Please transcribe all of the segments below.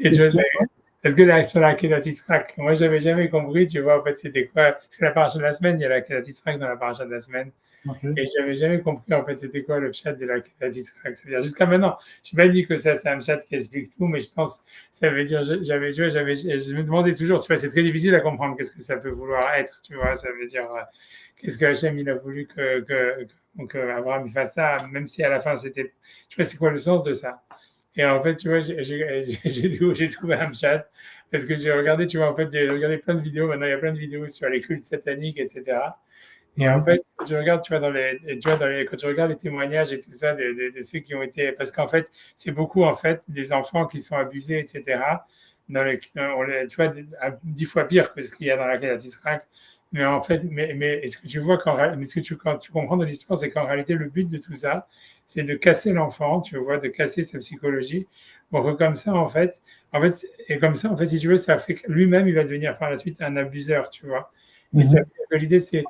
Et Question, ça? est-ce que sur la Kedatitrak, moi j'avais jamais compris, tu vois, en fait c'était quoi? Parce que la paracha de la semaine, il y a la Kedatitrak dans la paracha de la semaine. Ok. Et j'avais jamais compris en fait c'était quoi le chat de la Kedatitrak. C'est-à-dire jusqu'à maintenant, je n'ai pas dit que ça c'est un chat qui explique tout, mais je pense ça veut dire, j'avais, tu vois, je me demandais toujours, tu vois, c'est très difficile à comprendre qu'est-ce que ça peut vouloir être, tu vois, ça veut dire qu'est-ce que Hachem il a voulu que Abraham il fasse ça, même si à la fin c'était, tu vois, c'est quoi le sens de ça? Et en fait, tu vois, j'ai trouvé un chat parce que j'ai regardé, tu vois, en fait, j'ai regardé plein de vidéos. Maintenant, il y a plein de vidéos sur les cultes sataniques, etc. Et en Ouais. fait, quand tu regardes, tu vois, quand tu regardes les témoignages et tout ça de ceux qui ont été, parce qu'en fait, c'est beaucoup, en fait, des enfants qui sont abusés, etc. Tu vois, 10 fois pire que ce qu'il y a dans la Israël. Mais en fait, est-ce que tu vois mais ce que quand tu comprends de l'histoire, c'est qu'en réalité, le but de tout ça, c'est de casser l'enfant, tu vois, de casser sa psychologie, pour que et comme ça, en fait, si tu veux, ça fait que lui-même, il va devenir par la suite un abuseur, tu vois. Et ça, Mhm. l'idée, c'était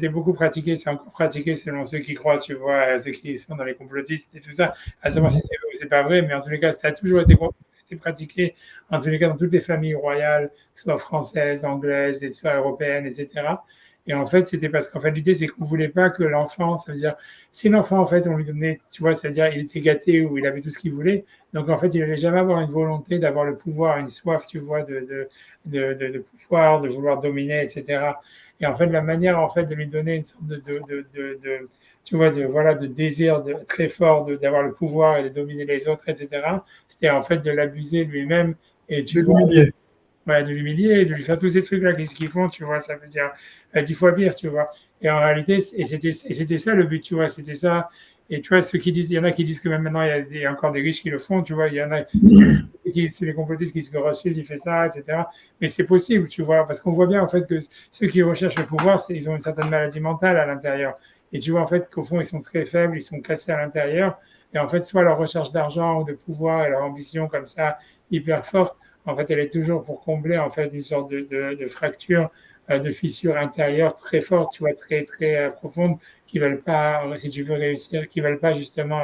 beaucoup pratiqué, c'est encore pratiqué selon ceux qui croient, tu vois, ceux qui sont dans les complotistes et tout ça. À savoir si Mhm. c'est vrai ou c'est pas vrai, mais en tous les cas, ça a toujours été pratiqué, en tous les cas, dans toutes les familles royales, que ce soit françaises, anglaises, et soit européennes, etc. Et en fait, c'était parce qu'en fait, l'idée, c'est qu'on voulait pas que l'enfant, ça veut dire, si l'enfant, en fait, on lui donnait, tu vois, c'est-à-dire, il était gâté ou il avait tout ce qu'il voulait, donc en fait, il n'allait jamais avoir une volonté d'avoir le pouvoir, une soif, tu vois, de pouvoir, de vouloir dominer, etc. Et en fait, la manière, en fait, de lui donner une sorte tu vois, voilà, de désir très fort d'avoir le pouvoir et de dominer les autres, etc. C'était en fait de l'abuser lui-même et tu De vois, l'humilier. ouais, de l'humilier, de lui faire tous ces trucs-là qu'ils font, tu vois, ça veut dire 10 fois pire, tu vois. Et en réalité, c'était ça le but, tu vois, c'était ça. Et tu vois, ceux qui disent, il y en a qui disent que même maintenant, il y a encore des riches qui le font, tu vois, il y en a, c'est les complotistes qui disent que Rothschild, il fait ça, etc. Mais c'est possible, tu vois, parce qu'on voit bien, en fait, que ceux qui recherchent le pouvoir, ils ont une certaine maladie mentale à l'intérieur. Et tu vois, en fait, qu'au fond, ils sont très faibles, ils sont cassés à l'intérieur. Et en fait, soit leur recherche d'argent ou de pouvoir et leur ambition comme ça, hyper forte, en fait, elle est toujours pour combler en fait une sorte de fracture, de fissure intérieure très forte, tu vois, très très profonde, qui veulent pas, si tu veux réussir, qui veulent pas justement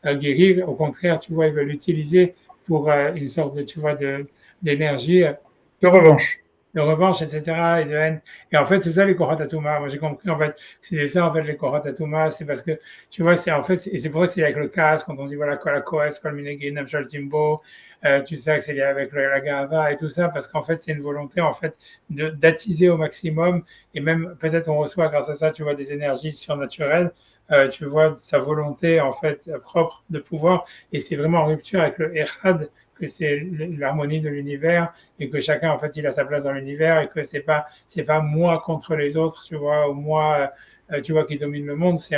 guérir. Au contraire, tu vois, ils veulent l'utiliser pour une sorte de, tu vois, d'énergie De revanche. de revanche, etc., et de haine. Et en fait, c'est ça les Korotatuma. Moi, j'ai compris, en fait, que c'était ça, en fait, les Korotatuma. C'est parce que, tu vois, c'est en fait, et c'est pour ça que c'est avec le casse, quand on dit, voilà, Kola Koes, Kol Minegi, Namshal Timbo, tu sais que c'est lié avec la Gava et tout ça, parce qu'en fait, c'est une volonté, en fait, d'attiser au maximum, et même, peut-être, on reçoit, grâce à ça, tu vois, des énergies surnaturelles, tu vois, sa volonté, en fait, propre de pouvoir, et c'est vraiment en rupture avec le Echad, que c'est l'harmonie de l'univers, et que chacun en fait il a sa place dans l'univers et que c'est pas moi contre les autres, tu vois, ou moi tu vois qui domine le monde. C'est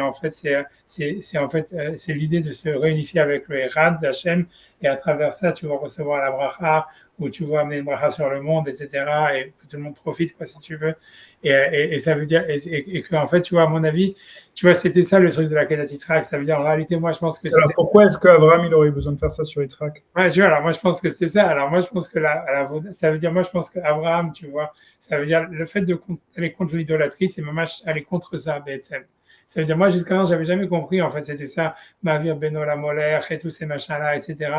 l'idée de se réunifier avec le Erad d'Hachem, et à travers ça tu vas recevoir la bracha, ou tu vas amener une bracha sur le monde, etc., et que tout le monde profite, quoi, si tu veux. Et ça veut dire et que en fait tu vois, à mon avis, tu vois, c'était ça le truc de la Kedat Yitzhak. Ça veut dire en réalité, moi je pense que Alors c'était pourquoi est-ce qu'Abraham il aurait eu besoin de faire ça sur Yitzhak? ouais, tu vois, alors moi je pense que c'est ça. Alors moi je pense que ça veut dire, moi je pense qu'Abraham, tu vois, ça veut dire le fait d'aller contre l'idolâtrie, c'est même aller contre ça, BTM. Ça veut dire, moi jusqu'à maintenant, j'avais jamais compris, en fait, c'était ça, Mavir Beno la Molaire et tous ces machins-là, etc.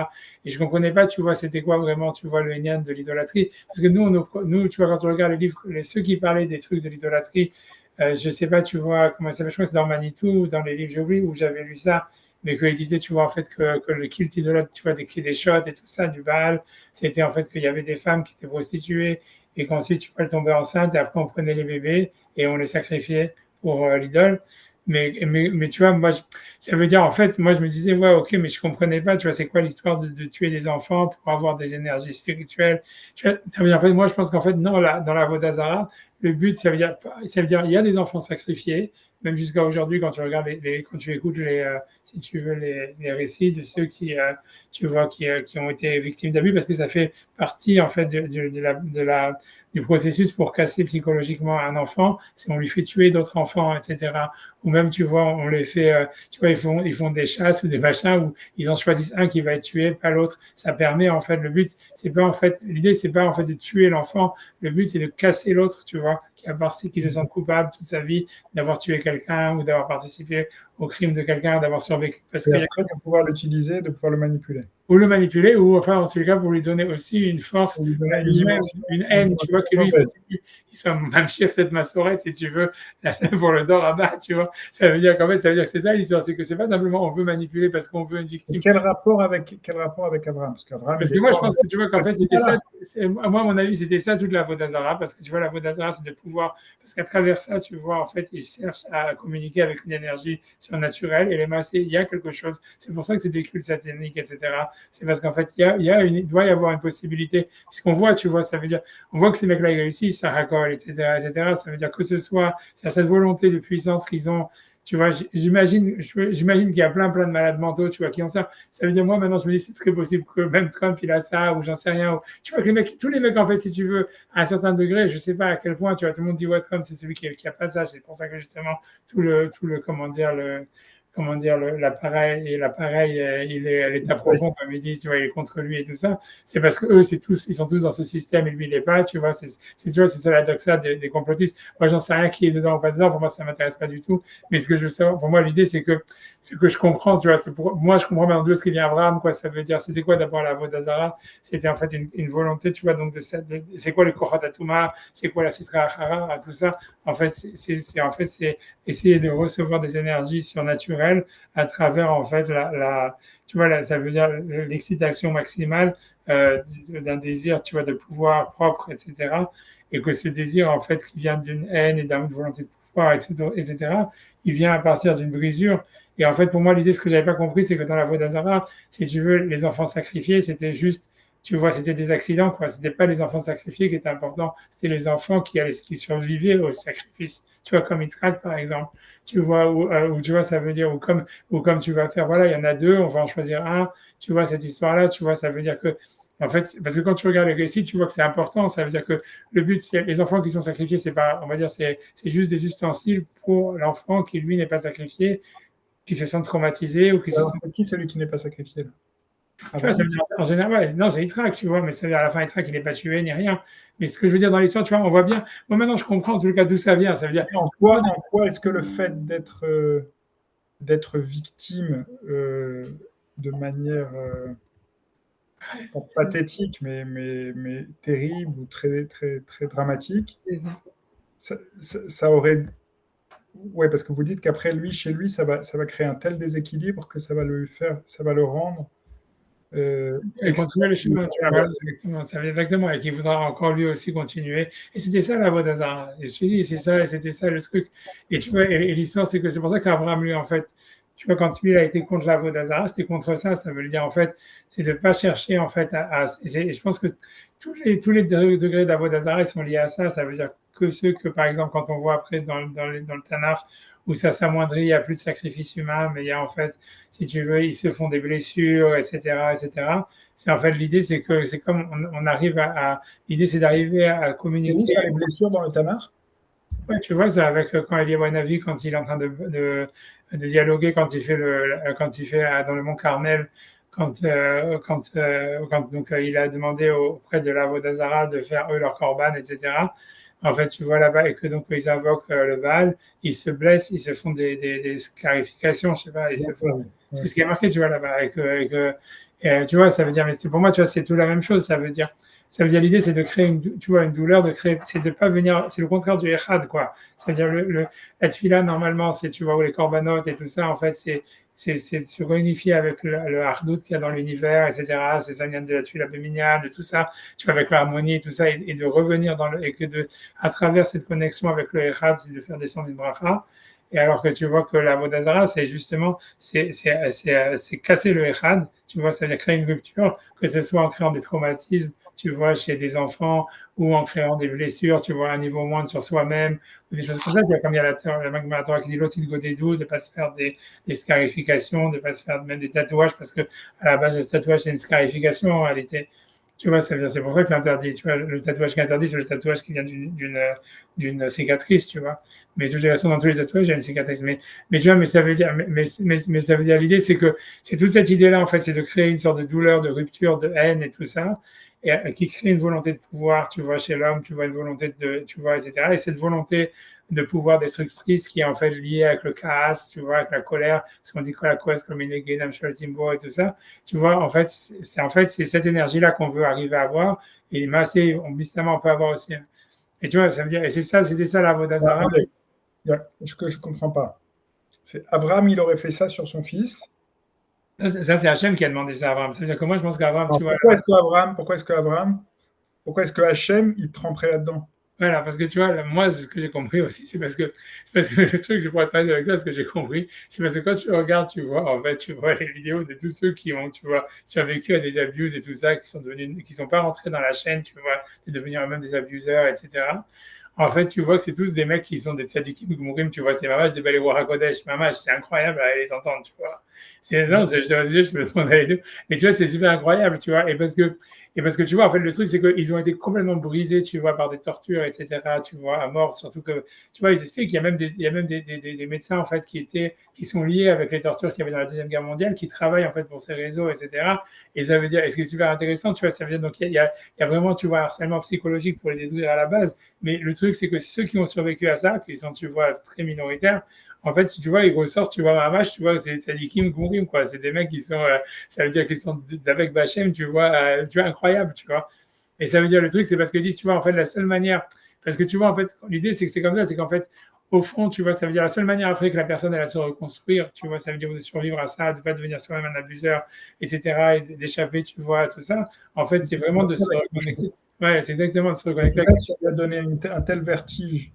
Et je comprenais pas, tu vois, c'était quoi vraiment, tu vois, le Hénian de l'idolâtrie. Parce que nous, tu vois, quand on regarde les livres, ceux qui parlaient des trucs de l'idolâtrie, je sais pas, tu vois, comment ça s'appelle, je crois que c'est dans Manitou, ou dans les livres j'oublie, où j'avais lu ça, mais qu'il disait, tu vois, en fait, que le culte idolâtre, tu vois, des shots et tout ça, du Baal, c'était en fait qu'il y avait des femmes qui étaient prostituées et qu'ensuite, tu vois, elles tombaient enceintes et après, on prenait les bébés et on les sacrifiait pour l'idole. Mais tu vois, ça veut dire, en fait, moi, je me disais, ouais, ok, mais je comprenais pas, tu vois, c'est quoi l'histoire de tuer des enfants pour avoir des énergies spirituelles. Tu vois, ça veut dire, en fait, moi, je pense qu'en fait, non, là, dans la Vodazara, le but, ça veut dire, il y a des enfants sacrifiés, même jusqu'à aujourd'hui, quand tu regardes quand tu écoutes si tu veux, les récits de ceux tu vois, qui ont été victimes d'abus, parce que ça fait partie, en fait, du processus pour casser psychologiquement un enfant, c'est on lui fait tuer d'autres enfants, etc. Ou même, tu vois, on les fait, tu vois, ils font des chasses ou des machins où ils en choisissent un qui va être tué, pas l'autre. Ça permet, en fait, le but, c'est pas, en fait, l'idée, c'est pas, en fait, de tuer l'enfant. Le but, c'est de casser l'autre, tu vois, qui se sent coupable toute sa vie d'avoir tué quelqu'un ou d'avoir participé au crime de quelqu'un, d'avoir survécu. Parce Et qu'il y a après de pouvoir l'utiliser, de pouvoir le manipuler. ou le manipuler, ou enfin, en tout cas, pour lui donner aussi une force, Pour lui donner une haine, tu vois, que lui, mauvaise. il soit mamchir cette massorette, si tu veux, pour le Doraba, tu vois. Ça veut dire qu'en fait, ça veut dire que c'est ça l'histoire, c'est que c'est pas simplement on veut manipuler parce qu'on veut une Et victime. quel rapport avec Abraham? Parce qu'Abraham, Parce il que est moi, je mort. pense que tu vois qu'en fait, c'était ça, Voilà. moi, à mon avis, c'était ça toute la Vodazara, parce que tu vois, la Vodazara, c'est de pouvoir, parce qu'à travers ça, tu vois, en fait, ils cherchent à communiquer avec une énergie surnaturelle, et les massés, il y a quelque chose, c'est pour ça que c'est des cultes sataniques, etc. C'est parce qu'en fait, il doit y avoir une possibilité, puisqu'on voit, tu vois, ça veut dire, on voit que ces mecs-là, ils réussissent, ça racole, etc., etc. Ça veut dire que ce soit, c'est cette volonté de puissance qu'ils ont, tu vois, j'imagine qu'il y a plein de malades mentaux, tu vois, qui ont ça. Ça veut dire, moi, maintenant, je me dis, c'est très possible que même Trump, il a ça, ou j'en sais rien. Ou, tu vois, que les mecs, tous les mecs, en fait, si tu veux, à un certain degré, je sais pas à quel point, tu vois, tout le monde dit, ouais, Trump, c'est celui qui a pas ça. C'est pour ça que, justement, l'appareil, il est à l'état profond, comme ils disent, tu vois, il est contre lui et tout ça. C'est parce que eux, ils sont tous dans ce système et lui, il n'est pas, tu vois, tu vois, c'est ça la doxa des complotistes. Moi, j'en sais rien qui est dedans ou pas dedans. Pour moi, ça m'intéresse pas du tout. Mais ce que je veux savoir, pour moi, l'idée, c'est que ce que je comprends, tu vois, moi, je comprends maintenant d'où ce qui vient Abraham, quoi, ça veut dire, c'était quoi d'abord la Vodazara? C'était en fait une volonté, tu vois, donc c'est quoi le Kochat Atuma, c'est quoi la Sitra Achara, tout ça. En fait, c'est essayer de recevoir des énergies surnaturelles à travers, en fait, tu vois, ça veut dire l'excitation maximale d'un désir, tu vois, de pouvoir propre, etc. Et que ce désir, en fait, qui vient d'une haine et d'une volonté de pouvoir, etc., il vient à partir d'une brisure. Et en fait, pour moi, l'idée, ce que j'avais pas compris, c'est que dans la Vodazara, si tu veux, les enfants sacrifiés, c'était juste, tu vois, c'était des accidents, quoi. C'était pas les enfants sacrifiés qui étaient importants, c'était les enfants qui survivaient au sacrifice. Tu vois, comme Yitzhak, par exemple. Tu vois, ou tu vois, ça veut dire, ou comme tu vas faire, voilà, il y en a deux, on va en choisir un. Tu vois, cette histoire-là, tu vois, ça veut dire que, en fait, parce que quand tu regardes le récit, tu vois que c'est important. Ça veut dire que le but, c'est les enfants qui sont sacrifiés, c'est pas, on va dire, c'est juste des ustensiles pour l'enfant qui, lui, n'est pas sacrifié, qui se sentent traumatisés ou qui se Alors, sentent. c'est qui celui qui n'est pas sacrifié là? Tu vois, ça Abraham? veut dire, en général, ouais, non, c'est Yitzhak, tu vois, mais ça veut dire à la fin, Yitzhak, il n'est pas tué ni rien. Mais ce que je veux dire dans l'histoire, tu vois, on voit bien. Moi, maintenant, je comprends en tout cas d'où ça vient. Ça veut dire, En quoi est-ce que le fait d'être victime de manière pas pathétique, mais terrible ou très dramatique, ça aurait. Ouais, parce que vous dites qu'après lui, chez lui, ça va créer un tel déséquilibre que ça va le rendre et continuer le extrêmement chemin, tu vois, voilà, malheureux. exactement, ça veut dire exactement, et qu'il voudra encore lui aussi continuer. Et c'était ça la voie d'Azara. Et je te dis, c'est ça, et c'était ça le truc. Et tu vois, et l'histoire, c'est que c'est pour ça qu'Abraham, lui, en fait, tu vois, quand lui il a été contre la voie d'Azara, c'était contre ça. Ça veut dire, en fait, c'est de ne pas chercher, en fait, et je pense que tous les degrés de la voie d'Azara, ils sont liés à ça. Ça veut dire que ceux que, par exemple, quand on voit après dans le Tanakh, où ça s'amoindrit, il n'y a plus de sacrifice humain, mais il y a en fait, si tu veux, ils se font des blessures, etc., etc. C'est en fait l'idée, c'est que c'est comme on arrive l'idée, c'est d'arriver à Et où communiquer. ça, les blessures dans le Tanakh? Ouais, tu vois, c'est avec quand Elie Wanavi, quand il est en train de dialoguer, quand il fait dans le Mont Carmel, quand donc il a demandé auprès de la Vodazara de faire eux leur corban, etc. En fait, tu vois là-bas et que donc ils invoquent le Baal, ils se blessent, ils se font des scarifications, je sais pas, D'accord. Ouais. c'est ce qui est marqué, tu vois là-bas, tu vois, ça veut dire, mais pour moi, tu vois, c'est tout la même chose, ça veut dire l'idée, c'est de créer tu vois, une douleur, c'est de pas venir, c'est le contraire du echad, quoi. C'est-à-dire la tefila, normalement, c'est, tu vois, où les corbanotes et tout ça, en fait, c'est de se réunifier avec le hardout qu'il y a dans l'univers, etc. C'est ça vient de la tefila béminiale, de tout ça, tu vois, avec l'harmonie et tout ça, et de revenir et à travers cette connexion avec le echad, c'est de faire descendre une bracha. Et alors que tu vois que la Vodazara, c'est justement, c'est casser le echad, tu vois, c'est-à-dire créer une rupture, que ce soit en créant des traumatismes, tu vois, chez des enfants, ou en créant des blessures, tu vois, à un niveau moindre sur soi-même, ou des choses comme ça. Comme il y a la Magma Torah qui dit l'autre, il des doux, de ne pas se faire des scarifications, de ne pas se faire même des tatouages, parce que à la base, le tatouage, c'est une scarification en réalité. Tu vois, c'est pour ça que c'est interdit. Tu vois, le tatouage qui est interdit, c'est le tatouage qui vient d'une cicatrice, tu vois. Mais de toute façon, dans tous les tatouages, il y a une cicatrice. Mais tu vois, mais ça veut dire, mais ça veut dire l'idée, c'est que c'est toute cette idée-là, en fait, c'est de créer une sorte de douleur, de rupture, de haine et tout ça, et qui crée une volonté de pouvoir, tu vois, chez l'homme, tu vois, une volonté tu vois, etc. Et cette volonté de pouvoir destructrice qui est en fait liée avec le chaos, tu vois, avec la colère, parce qu'on dit que la colère, comme une Genam Timbo et tout ça, tu vois, en fait, c'est cette énergie-là qu'on veut arriver à avoir, et Massé, on peut avoir aussi. Et tu vois, ça veut dire, et c'était ça la Vodazara. Attendez, ce que je ne comprends pas, c'est Abraham, il aurait fait ça sur son fils. Ça, c'est Hachem qui a demandé ça à Abraham. C'est-à-dire que moi, je pense qu'Abraham, tu vois. Pourquoi est-ce que Hachem, il tremperait là-dedans? Voilà, parce que tu vois, moi, ce que j'ai compris aussi, c'est parce que le truc, c'est pour être honnête avec toi, ce que j'ai compris, c'est parce que quand tu regardes, tu vois, en fait, tu vois les vidéos de tous ceux qui ont, tu vois, survécu à des abuses et tout ça, qui sont pas rentrés dans la chaîne, tu vois, de devenir eux-mêmes des abuseurs, etc. En fait, tu vois que c'est tous des mecs qui sont des tzadikim gmourim, tu vois, c'est mamash des Balérois à Kodesh, mamash, c'est incroyable à les entendre, tu vois. Non, je me demande les deux. Mais tu vois, c'est super incroyable, tu vois, et parce que tu vois, en fait, le truc, c'est qu'ils ont été complètement brisés, tu vois, par des tortures, etc., tu vois, à mort. Surtout que, tu vois, ils expliquent qu'il y a même des médecins, en fait, qui sont liés avec les tortures qu'il y avait dans la Deuxième Guerre mondiale, qui travaillent, en fait, pour ces réseaux, etc. Et ça veut dire, et ce qui est super intéressant, tu vois, ça veut dire, donc, il y a vraiment, tu vois, un harcèlement psychologique pour les détruire à la base. Mais le truc, c'est que ceux qui ont survécu à ça, qui sont, tu vois, très minoritaires, en fait, si tu vois, ils ressortent, tu vois, ma match, tu vois, c'est dit Kim Gourim, quoi. C'est des mecs qui sont, ça veut dire qu'ils sont d'avec Bachem, tu vois, incroyable, tu vois. Et ça veut dire le truc, c'est parce qu'ils disent, tu vois, en fait, la seule manière, parce que tu vois, en fait, l'idée, c'est que c'est comme ça, c'est qu'en fait, au fond, tu vois, ça veut dire la seule manière après que la personne, elle va se reconstruire, tu vois, ça veut dire de survivre à ça, de ne pas devenir soi-même un abuseur, etc., et d'échapper, tu vois, à tout ça. En fait, c'est vraiment de se reconnecter. Ouais, c'est exactement de se reconnecter. Ça lui a donné un tel vertige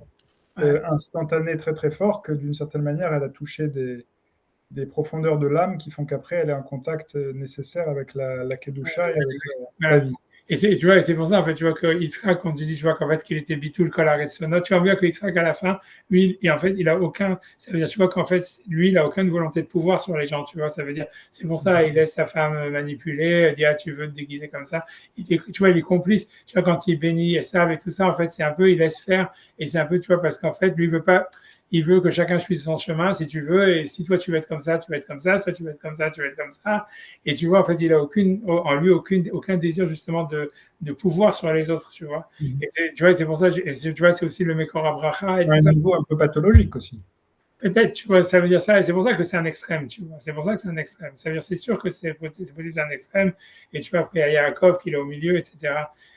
instantané très très fort que d'une certaine manière, elle a touché des profondeurs de l'âme qui font qu'après, elle est en contact nécessaire avec la Kedusha et avec la vie. Et tu vois, c'est pour ça, en fait, tu vois, que Yitzhak, quand tu dis, tu vois, qu'en fait, qu'il était bitoul kol haaretz, tu vois bien que Yitzhak, à la fin, lui, et en fait, il a aucun, ça veut dire, tu vois, qu'en fait, lui, il a aucune volonté de pouvoir sur les gens, tu vois, ça veut dire, c'est pour ça, il laisse sa femme manipuler, dit, ah, tu veux te déguiser comme ça. Tu vois, il est complice, tu vois, quand il bénit et savent et tout ça, en fait, c'est un peu, il laisse faire, et c'est un peu, tu vois, parce qu'en fait, lui, il veut que chacun suive son chemin, si tu veux, et si toi tu veux être comme ça, tu vas être comme ça, soit tu veux être comme ça, tu vas être comme ça. Et tu vois, en fait, il a en lui aucun désir justement de pouvoir sur les autres, tu vois. Et tu vois, c'est pour ça, tu vois, c'est aussi le Mekor Abraha et tout À un ça. niveau un peu pathologique aussi. Peut-être, tu vois, ça veut dire ça, et c'est pour ça que c'est un extrême, tu vois. C'est pour ça que c'est un extrême. Ça veut dire, c'est sûr que c'est possible, c'est un extrême, et tu vois, après, il y a Yaakov qui est au milieu, etc.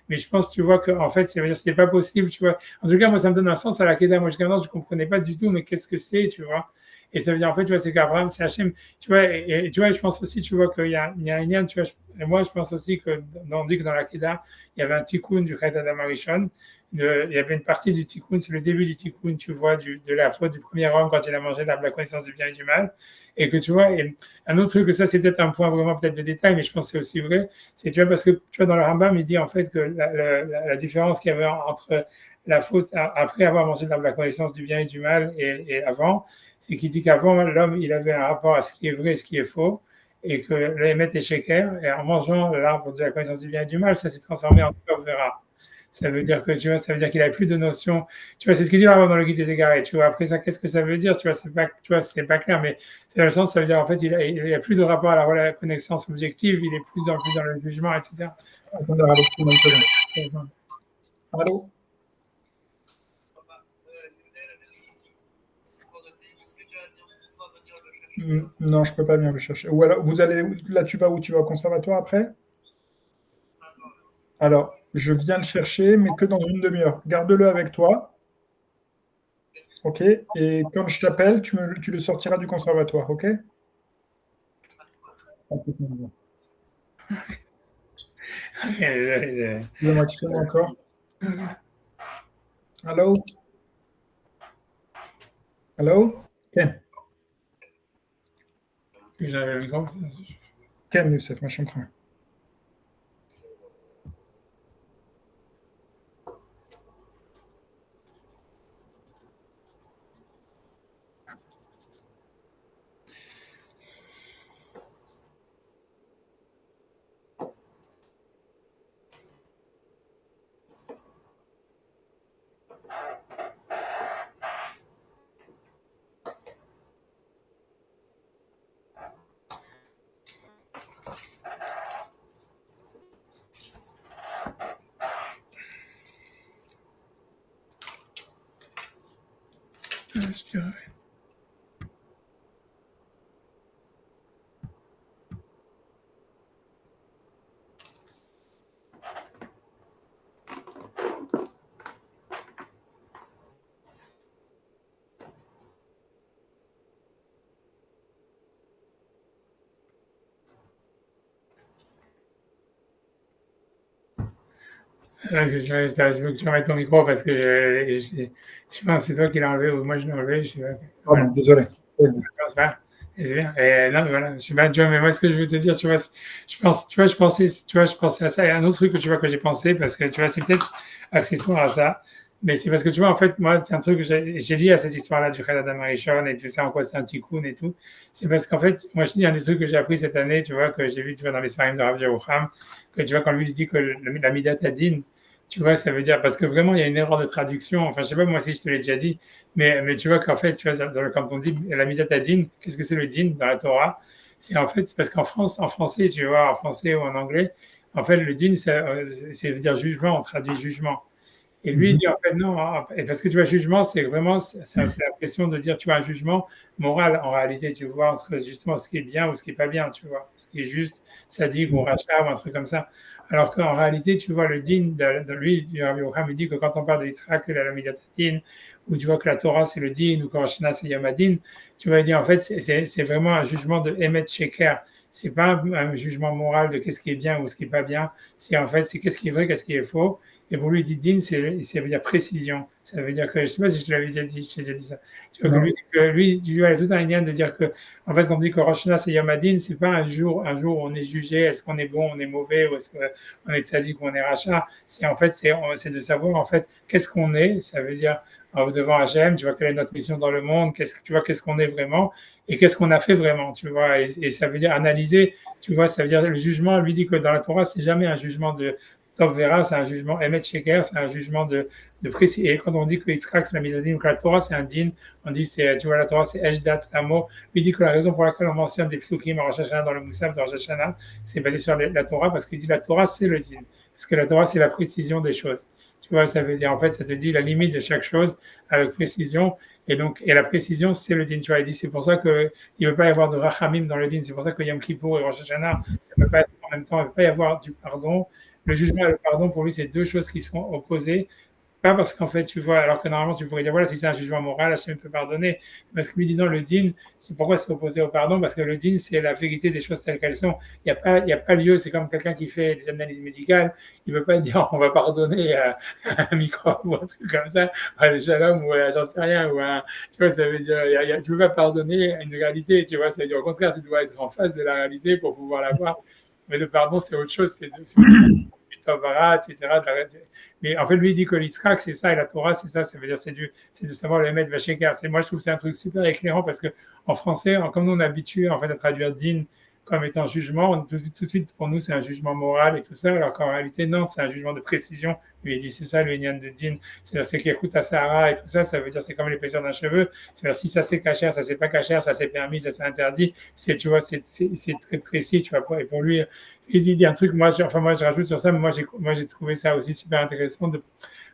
Mais je pense, tu vois, qu'en fait, ça veut dire, c'était pas possible, tu vois. En tout cas, moi, ça me donne un sens à la Kedah. Moi, jusqu'à maintenant, je comprenais pas du tout, mais qu'est-ce que c'est, tu vois. Et ça veut dire, en fait, tu vois, c'est qu'Abraham, c'est Hachem, tu vois, et tu vois, je pense aussi, tu vois, qu'il y a un lien, tu vois, et moi, je pense aussi on dit que dans la Kedah, il y avait un tikkun du Chet Adam Arishon, il y avait une partie du tikkun, c'est le début du tikkun, tu vois, de la faute du premier homme quand il a mangé l'arbre de la connaissance du bien et du mal. Et que tu vois, et un autre truc, ça c'est peut-être un point vraiment peut-être de détail, mais je pense que c'est aussi vrai, c'est tu vois, parce que tu vois, dans le Rambam, il dit en fait que la différence qu'il y avait entre la faute après avoir mangé l'arbre de la connaissance du bien et du mal et avant, c'est qu'il dit qu'avant, l'homme, il avait un rapport à ce qui est vrai et ce qui est faux, et que l'émet et sheker, et en mangeant l'arbre de la connaissance du bien et du mal, ça s'est transformé en verra. Ça veut dire que, tu vois, ça veut dire qu'il a plus de notion. Tu vois, c'est ce qu'il dit vraiment dans le guide des égarés. Tu vois, après ça, qu'est-ce que ça veut dire? C'est pas clair, mais c'est dans le sens, ça veut dire, en fait, il a plus de rapport à la connaissance objective, il est plus dans le jugement, etc. Attendez, avec une seconde. Allô? Non, je peux pas venir le chercher. Ou alors, là, tu vas où? Tu vas au conservatoire après? Alors, je viens le chercher, mais que dans une demi-heure. Garde-le avec toi, ok? Et quand je t'appelle, tu le sortiras du conservatoire, ok? Excusez-moi, tu fais encore? Allô? Allô? Ken. Ken, Youssef, machin train. je dirais. Je veux que tu remettes ton micro parce que je pense que c'est toi qui l'as enlevé ou moi je l'ai enlevé. Je sais pas. Voilà. Pardon, désolé. C'est bien. Et c'est bien. Et non, mais voilà, je sais pas, tu vois, mais moi, ce que je veux te dire, tu vois, je pensais à ça. Et un autre truc que tu vois que j'ai pensé, parce que tu vois, c'est peut-être accessoire à ça, mais c'est parce que tu vois, en fait, moi, c'est un truc que j'ai lié à cette histoire-là du Khaled Amarishon et tu sais en quoi c'était un tikkun et tout. C'est parce qu'en fait, moi, je dis un des trucs que j'ai appris cette année, tu vois, que j'ai vu, tu vois, dans les Sfarim de Rav Yerucham, que tu vois, quand lui il dit que la Midat Adin, tu vois, ça veut dire, parce que vraiment, il y a une erreur de traduction. Enfin, je sais pas, moi aussi, je te l'ai déjà dit, mais tu vois qu'en fait, tu vois, quand on dit la Midat Adin, qu'est-ce que c'est le din dans la Torah? C'est en fait, c'est parce qu'en France, en français, tu vois, en français ou en anglais, en fait, le din, c'est veut dire jugement, on traduit jugement. Et lui, il dit en fait non, hein, et parce que tu vois, jugement, c'est vraiment, c'est l'impression de dire, tu vois, un jugement moral en réalité, tu vois, entre justement ce qui est bien ou ce qui est pas bien, tu vois, ce qui est juste, sadique ou rachat ou un truc comme ça. Alors qu'en réalité, tu vois, le din de lui, du Rabbi Yocham, il dit que quand on parle de Yitzhak, la Midat-Din, ou tu vois que la Torah c'est le din, ou que Rosh Hashanah c'est Yom HaDin, tu vois, il dit en fait, c'est vraiment un jugement de Emet Sheker. C'est pas un jugement moral de qu'est-ce qui est bien ou ce qui est pas bien. C'est en fait, c'est qu'est-ce qui est vrai, qu'est-ce qui est faux. Et pour lui, dit din, ça veut dire précision. Ça veut dire que, je sais pas si je te l'avais déjà dit, je t'ai déjà dit ça. Tu vois que lui, tu vois, il y a tout un lien de dire que, en fait, quand on dit que Rosh Hashanah c'est Yom HaDin, c'est pas un jour où on est jugé, est-ce qu'on est bon, on est mauvais, ou est-ce qu'on est tzaddik ou on est rachat. C'est en fait, c'est de savoir, en fait, qu'est-ce qu'on est. Ça veut dire, devant Hachem, tu vois, quelle est notre mission dans le monde, tu vois, qu'est-ce qu'on est vraiment, et qu'est-ce qu'on a fait vraiment, tu vois. Et ça veut dire analyser, tu vois, ça veut dire le jugement, lui dit que dans la Torah, c'est jamais un jugement de Tov Vera, c'est un jugement, Emet Sheker, c'est un jugement de précis. Et quand on dit que Yitzhak, c'est la Midadim, que la Torah, c'est un din, on dit, tu vois, la Torah, c'est Eshdat, Amo. Lui dit que la raison pour laquelle on mentionne des psukim en Rosh Hashanah dans le Moussaf de Rosh Hashanah, c'est basé sur la Torah, parce qu'il dit la Torah, c'est le din. Parce que la Torah, c'est la précision des choses. Tu vois, ça veut dire, en fait, ça te dit la limite de chaque chose avec précision. Et donc, et la précision, c'est le din. Tu vois, il dit, c'est pour ça qu'il ne peut pas y avoir de rachamim dans le din. C'est pour ça que Yom Kippour et Rosh Hashanah, ça ne peut pas être en même temps, il ne peut pas y avoir du pardon. Le jugement et le pardon, pour lui, c'est deux choses qui sont opposées. Pas parce qu'en fait, tu vois, alors que normalement, tu pourrais dire, voilà, si c'est un jugement moral, Hachem peut pardonner. Parce que lui dit non, le din, c'est pourquoi c'est opposé au pardon? Parce que le din, c'est la vérité des choses telles qu'elles sont. Il y a pas lieu, c'est comme quelqu'un qui fait des analyses médicales, il ne peut pas dire, on va pardonner à un microbe ou un truc comme ça, à un shalom ou à j'en sais rien, tu vois, ça veut dire, tu ne peux pas pardonner à une réalité, tu vois, ça veut dire, au contraire, tu dois être en face de la réalité pour pouvoir la voir. Mais le pardon, c'est autre chose, c'est Tavara, etc. Mais en fait, lui, il dit que l'Israël, c'est ça, et la Torah, c'est ça. Ça veut dire, c'est de savoir le mettre Vachékar. Moi, je trouve que c'est un truc super éclairant parce que en français, comme nous, on est habitué en fait, à traduire din comme étant jugement, tout de suite, pour nous, c'est un jugement moral et tout ça, alors qu'en réalité, non, c'est un jugement de précision. Lui, il dit, c'est ça, le Inyan de din. C'est-à-dire, c'est qui écoute à Sahara et tout ça, ça veut dire, c'est comme l'épaisseur d'un cheveu. C'est-à-dire, si ça c'est cachère, ça c'est pas cachère, ça c'est permis, ça c'est interdit. Tu vois, c'est très précis, tu vois. Et pour lui, il dit un truc, moi, je rajoute sur ça, mais moi, j'ai trouvé ça aussi super intéressant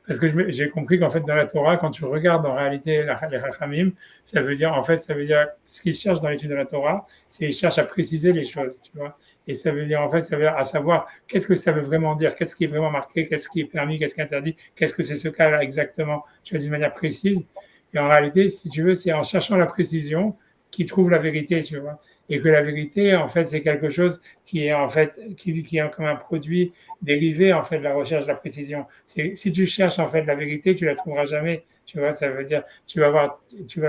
parce que j'ai compris qu'en fait, dans la Torah, quand tu regardes en réalité les Rachamim, ça veut dire, en fait, ça veut dire, ce qu'ils cherchent dans l'étude de la Torah, c'est qu'ils cherchent à préciser les choses, tu vois. Et ça veut dire, en fait, ça veut dire à savoir qu'est-ce que ça veut vraiment dire, qu'est-ce qui est vraiment marqué, qu'est-ce qui est permis, qu'est-ce qui est interdit, qu'est-ce que c'est ce cas-là exactement, tu vois, d'une manière précise. Et en réalité, si tu veux, c'est en cherchant la précision qu'ils trouvent la vérité, tu vois. Et que la vérité, en fait, c'est quelque chose qui est, en fait, qui est comme un produit dérivé, en fait, de la recherche de la précision. Si tu cherches, en fait, la vérité, tu la trouveras jamais. Tu vois, ça veut dire, tu vas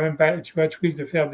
même pas, tu vas être de faire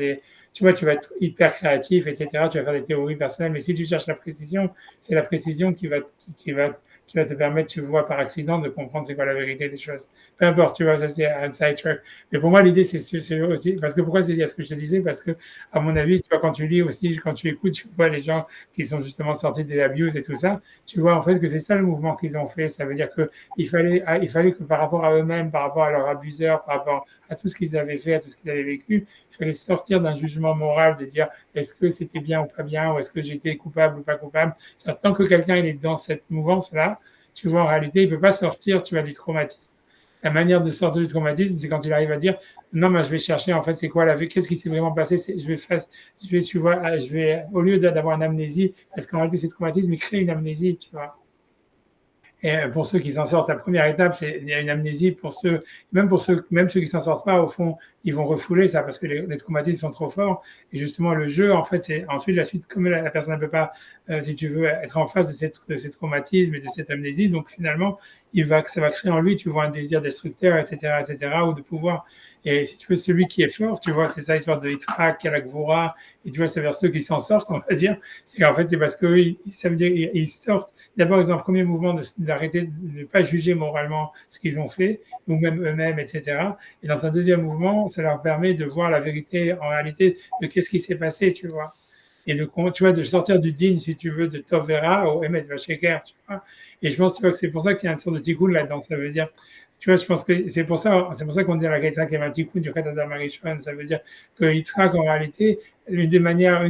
tu vois, tu vas être hyper créatif, etc. Tu vas faire des théories personnelles, mais si tu cherches la précision, c'est la précision qui va te permettre, tu vois, par accident, de comprendre c'est quoi la vérité des choses. Peu importe, tu vois, ça c'est un sidetrack. Mais pour moi, l'idée, c'est aussi, parce que pourquoi c'est lié à ce que je te disais, parce que, à mon avis, tu vois, quand tu lis aussi, quand tu écoutes, tu vois les gens qui sont justement sortis des abuse et tout ça, tu vois, en fait, que c'est ça le mouvement qu'ils ont fait. Ça veut dire que il fallait que par rapport à eux-mêmes, par rapport à leurs abuseurs, par rapport à tout ce qu'ils avaient fait, à tout ce qu'ils avaient vécu, il fallait sortir d'un jugement moral de dire est-ce que c'était bien ou pas bien, ou est-ce que j'étais coupable ou pas coupable. Tant que quelqu'un il est dans cette mouvance-là, tu vois, en réalité, il ne peut pas sortir, tu vois, du traumatisme. la manière de sortir du traumatisme, c'est quand il arrive à dire non, mais je vais chercher en fait c'est quoi la vie, qu'est-ce qui s'est vraiment passé, tu vois, je vais au lieu d'avoir une amnésie, parce qu'en réalité, c'est traumatisme, il crée une amnésie, tu vois. Et pour ceux qui s'en sortent, la première étape, c'est il y a une amnésie même ceux qui s'en sortent pas, au fond, ils vont refouler ça parce que les traumatismes sont trop forts. Et justement, le jeu, en fait, c'est ensuite la suite, comme la personne ne peut pas, si tu veux, être en face de ces traumatismes et de cette amnésie. Donc finalement, ça va créer en lui, tu vois, un désir destructeur, etc., ou de pouvoir. Et si tu veux, celui qui est fort, tu vois, c'est ça l'histoire de Yitzhak, Kalakvura, et tu vois, c'est vers ceux qui s'en sortent, on va dire. C'est en fait, c'est parce que ça veut dire ils sortent. D'abord, ils ont un premier mouvement d'arrêter de ne pas juger moralement ce qu'ils ont fait, ou même eux-mêmes, etc. Et dans un deuxième mouvement, ça leur permet de voir la vérité en réalité de qu'est-ce qui s'est passé, tu vois. Et tu vois, de sortir du digne, si tu veux, de Tovera au Emet Vacheker, tu vois. Et je pense, tu vois, que c'est pour ça qu'il y a une sorte de tikkun là-dedans. Ça veut dire, tu vois, je pense que c'est pour ça qu'on dit à la Gaïta qu'il y avait un tikkun du Kadada Marishon. Ça veut dire que Yitzhak, en réalité, une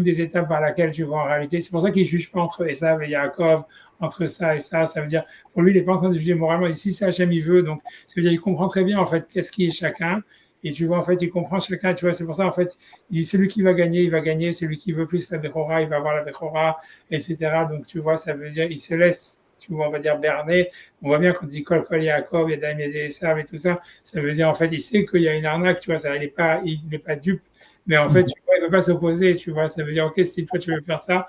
des étapes par laquelle tu vois en réalité, c'est pour ça qu'il ne juge pas entre Esav et Yaakov, entre ça et ça veut dire, pour lui, il n'est pas en train de juger moralement, ici, c'est Hachem, il veut, donc ça veut dire, il comprend très bien, en fait, qu'est-ce qui est chacun, et tu vois, en fait, il comprend chacun, tu vois, c'est pour ça, en fait, il dit, celui qui va gagner, il va gagner, celui qui veut plus la Bechora, il va avoir la Bechora, etc., donc tu vois, ça veut dire, il se laisse, tu vois, on va dire, berner, on voit bien quand il dit Kol Kol Yaakov, Yadam Yedei Esav et tout ça, ça veut dire, en fait, il sait qu'il y a une arnaque, tu vois, ça, il n'est pas dupe, mais en fait, tu vois, il ne peut pas s'opposer, tu vois. Ça veut dire, OK, si toi tu veux faire ça,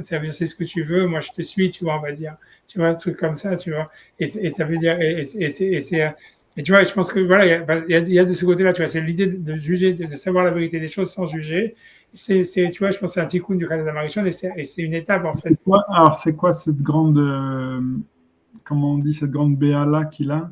ça veut dire c'est ce que tu veux, moi je te suis, tu vois, on va dire. Tu vois, un truc comme ça, tu vois. Et ça veut dire, et tu vois, je pense que voilà, il y a de ce côté-là, tu vois, c'est l'idée de juger, de savoir la vérité des choses sans juger. Tu vois, je pense que c'est un tikkun du Canada Marichon et c'est une étape en fait. C'est quoi cette grande, comment on dit, cette grande béala qu'il a?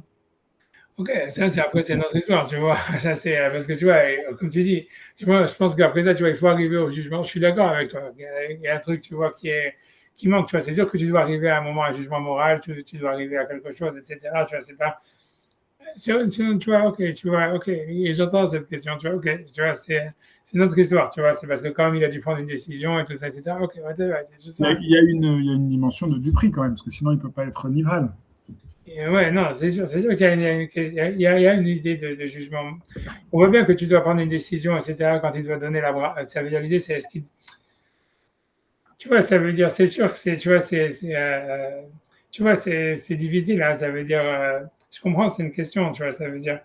Ok, ça c'est après c'est notre histoire, tu vois. Ça c'est parce que tu vois, comme tu dis, je pense qu'après ça, tu vois, il faut arriver au jugement. Je suis d'accord avec toi. Il y a un truc, tu vois, qui manque. Tu vois, c'est sûr que tu dois arriver à un moment, à un jugement moral, tu dois arriver à quelque chose, etc. Tu vois, c'est pas. Tu vois, ok, tu vois, ok. Et j'entends cette question, tu vois, ok, tu vois, c'est notre histoire, tu vois. C'est parce que quand même il a dû prendre une décision et tout ça, etc. Ok, ouais, c'est juste ça. Il y a une dimension de Dupri quand même, parce que sinon il ne peut pas être Nivral. Et ouais, non, c'est sûr qu'il y a une idée de jugement. On voit bien que tu dois prendre une décision, etc., quand tu dois donner la bras. Ça veut dire l'idée, c'est tu vois, ça veut dire, c'est sûr que tu vois, tu vois, c'est difficile, hein, ça veut dire, je comprends, c'est une question, tu vois, ça veut dire,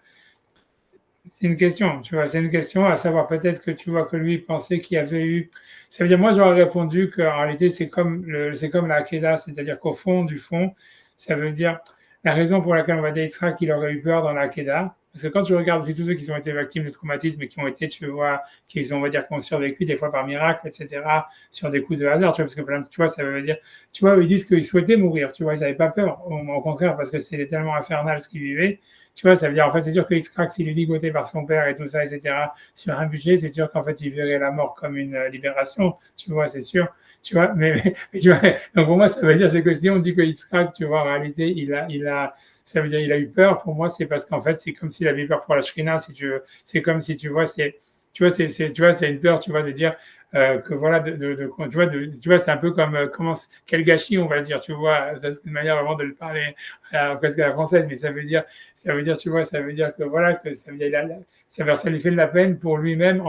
c'est une question, tu vois, c'est une question à savoir peut-être que tu vois que lui pensait qu'il y avait eu, ça veut dire, moi j'aurais répondu qu'en réalité c'est comme la Akeda, c'est-à-dire qu'au fond du fond, ça veut dire la raison pour laquelle on va dire qu'il aurait eu peur dans la Akeda, parce que quand tu regardes aussi tous ceux qui ont été victimes de traumatisme et qui ont été, tu vois, qui ont, on va dire, qui ont survécu des fois par miracle, etc., sur des coups de hasard, tu vois, parce que tu vois, ça veut dire, tu vois, ils disent qu'ils souhaitaient mourir, tu vois, ils n'avaient pas peur, au contraire, parce que c'était tellement infernal ce qu'ils vivaient, tu vois, ça veut dire, en fait, c'est sûr que X-Crack, s'il est ligoté par son père et tout ça, etc., sur un budget, c'est sûr qu'en fait, il verrait la mort comme une libération, tu vois, c'est sûr, tu vois, mais tu vois, donc pour moi, ça veut dire, c'est que si on dit que X-Crack, tu vois, en réalité, ça veut dire il a eu peur, pour moi, c'est parce qu'en fait, c'est comme s'il avait peur pour la Shrina, si tu veux, c'est comme si, tu vois, c'est une peur, tu vois, de dire, que voilà, tu vois, c'est un peu comme quel gâchis on va dire, tu vois, c'est une manière vraiment de le parler presque à la française, mais ça veut dire, tu vois, ça veut dire que voilà, que ça veut dire, ça lui fait de la peine pour lui-même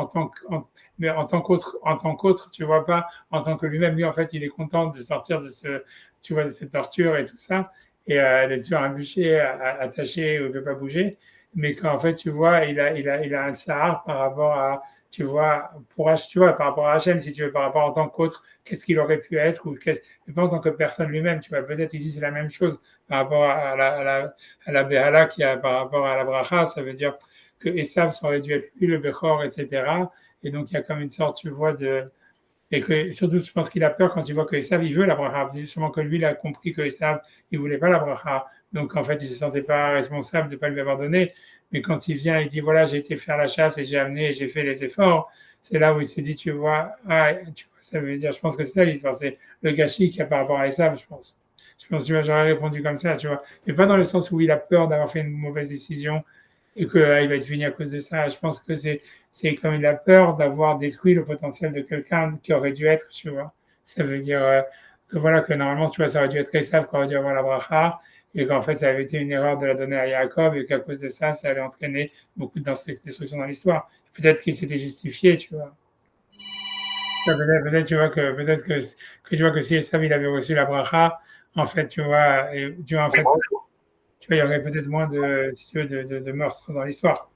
mais en tant qu'autre, tu vois pas, en tant que lui-même, lui en fait, il est content de sortir tu vois, de cette torture et tout ça, et d'être sur un bûcher attaché où il ne peut pas bouger, mais qu'en fait, tu vois, il a un sahar par rapport à tu vois, tu vois, par rapport à Hachem, si tu veux, par rapport en tant qu'autre, qu'est-ce qu'il aurait pu être, mais pas en tant que personne lui-même, tu vois, peut-être ici c'est la même chose par rapport à la Behala qui a par rapport à la Bracha, ça veut dire que Esav ça aurait dû être lui le Bechor, etc. Et donc il y a comme une sorte, tu vois, et que surtout, je pense qu'il a peur quand il voit que Esav, il veut la bracha. Justement que lui, il a compris que Esav, il voulait pas la bracha. Donc, en fait, il se sentait pas responsable de pas lui avoir donné. Mais quand il vient, il dit, voilà, j'ai été faire la chasse et j'ai amené et j'ai fait les efforts. C'est là où il s'est dit, tu vois, ça veut dire, je pense que c'est ça l'histoire. C'est le gâchis qu'il y a par rapport à Esav, je pense. Je pense, tu vois, j'aurais répondu comme ça, tu vois. Mais pas dans le sens où il a peur d'avoir fait une mauvaise décision et qu'il va être puni à cause de ça. Je pense que c'est comme il a peur d'avoir détruit le potentiel de quelqu'un qui aurait dû être, tu vois. Ça veut dire que voilà, que normalement, tu vois, ça aurait dû être Esav qui aurait dû avoir la bracha, et qu'en fait, ça avait été une erreur de la donner à Yaakov, et qu'à cause de ça, ça allait entraîner beaucoup de destruction dans l'histoire. Peut-être qu'il s'était justifié, tu vois. Peut-être, tu vois que tu vois que si Esav il avait reçu la bracha, en fait, tu vois, et, tu vois, en fait, tu vois, il y aurait peut-être moins de, si tu veux, de meurtres dans l'histoire.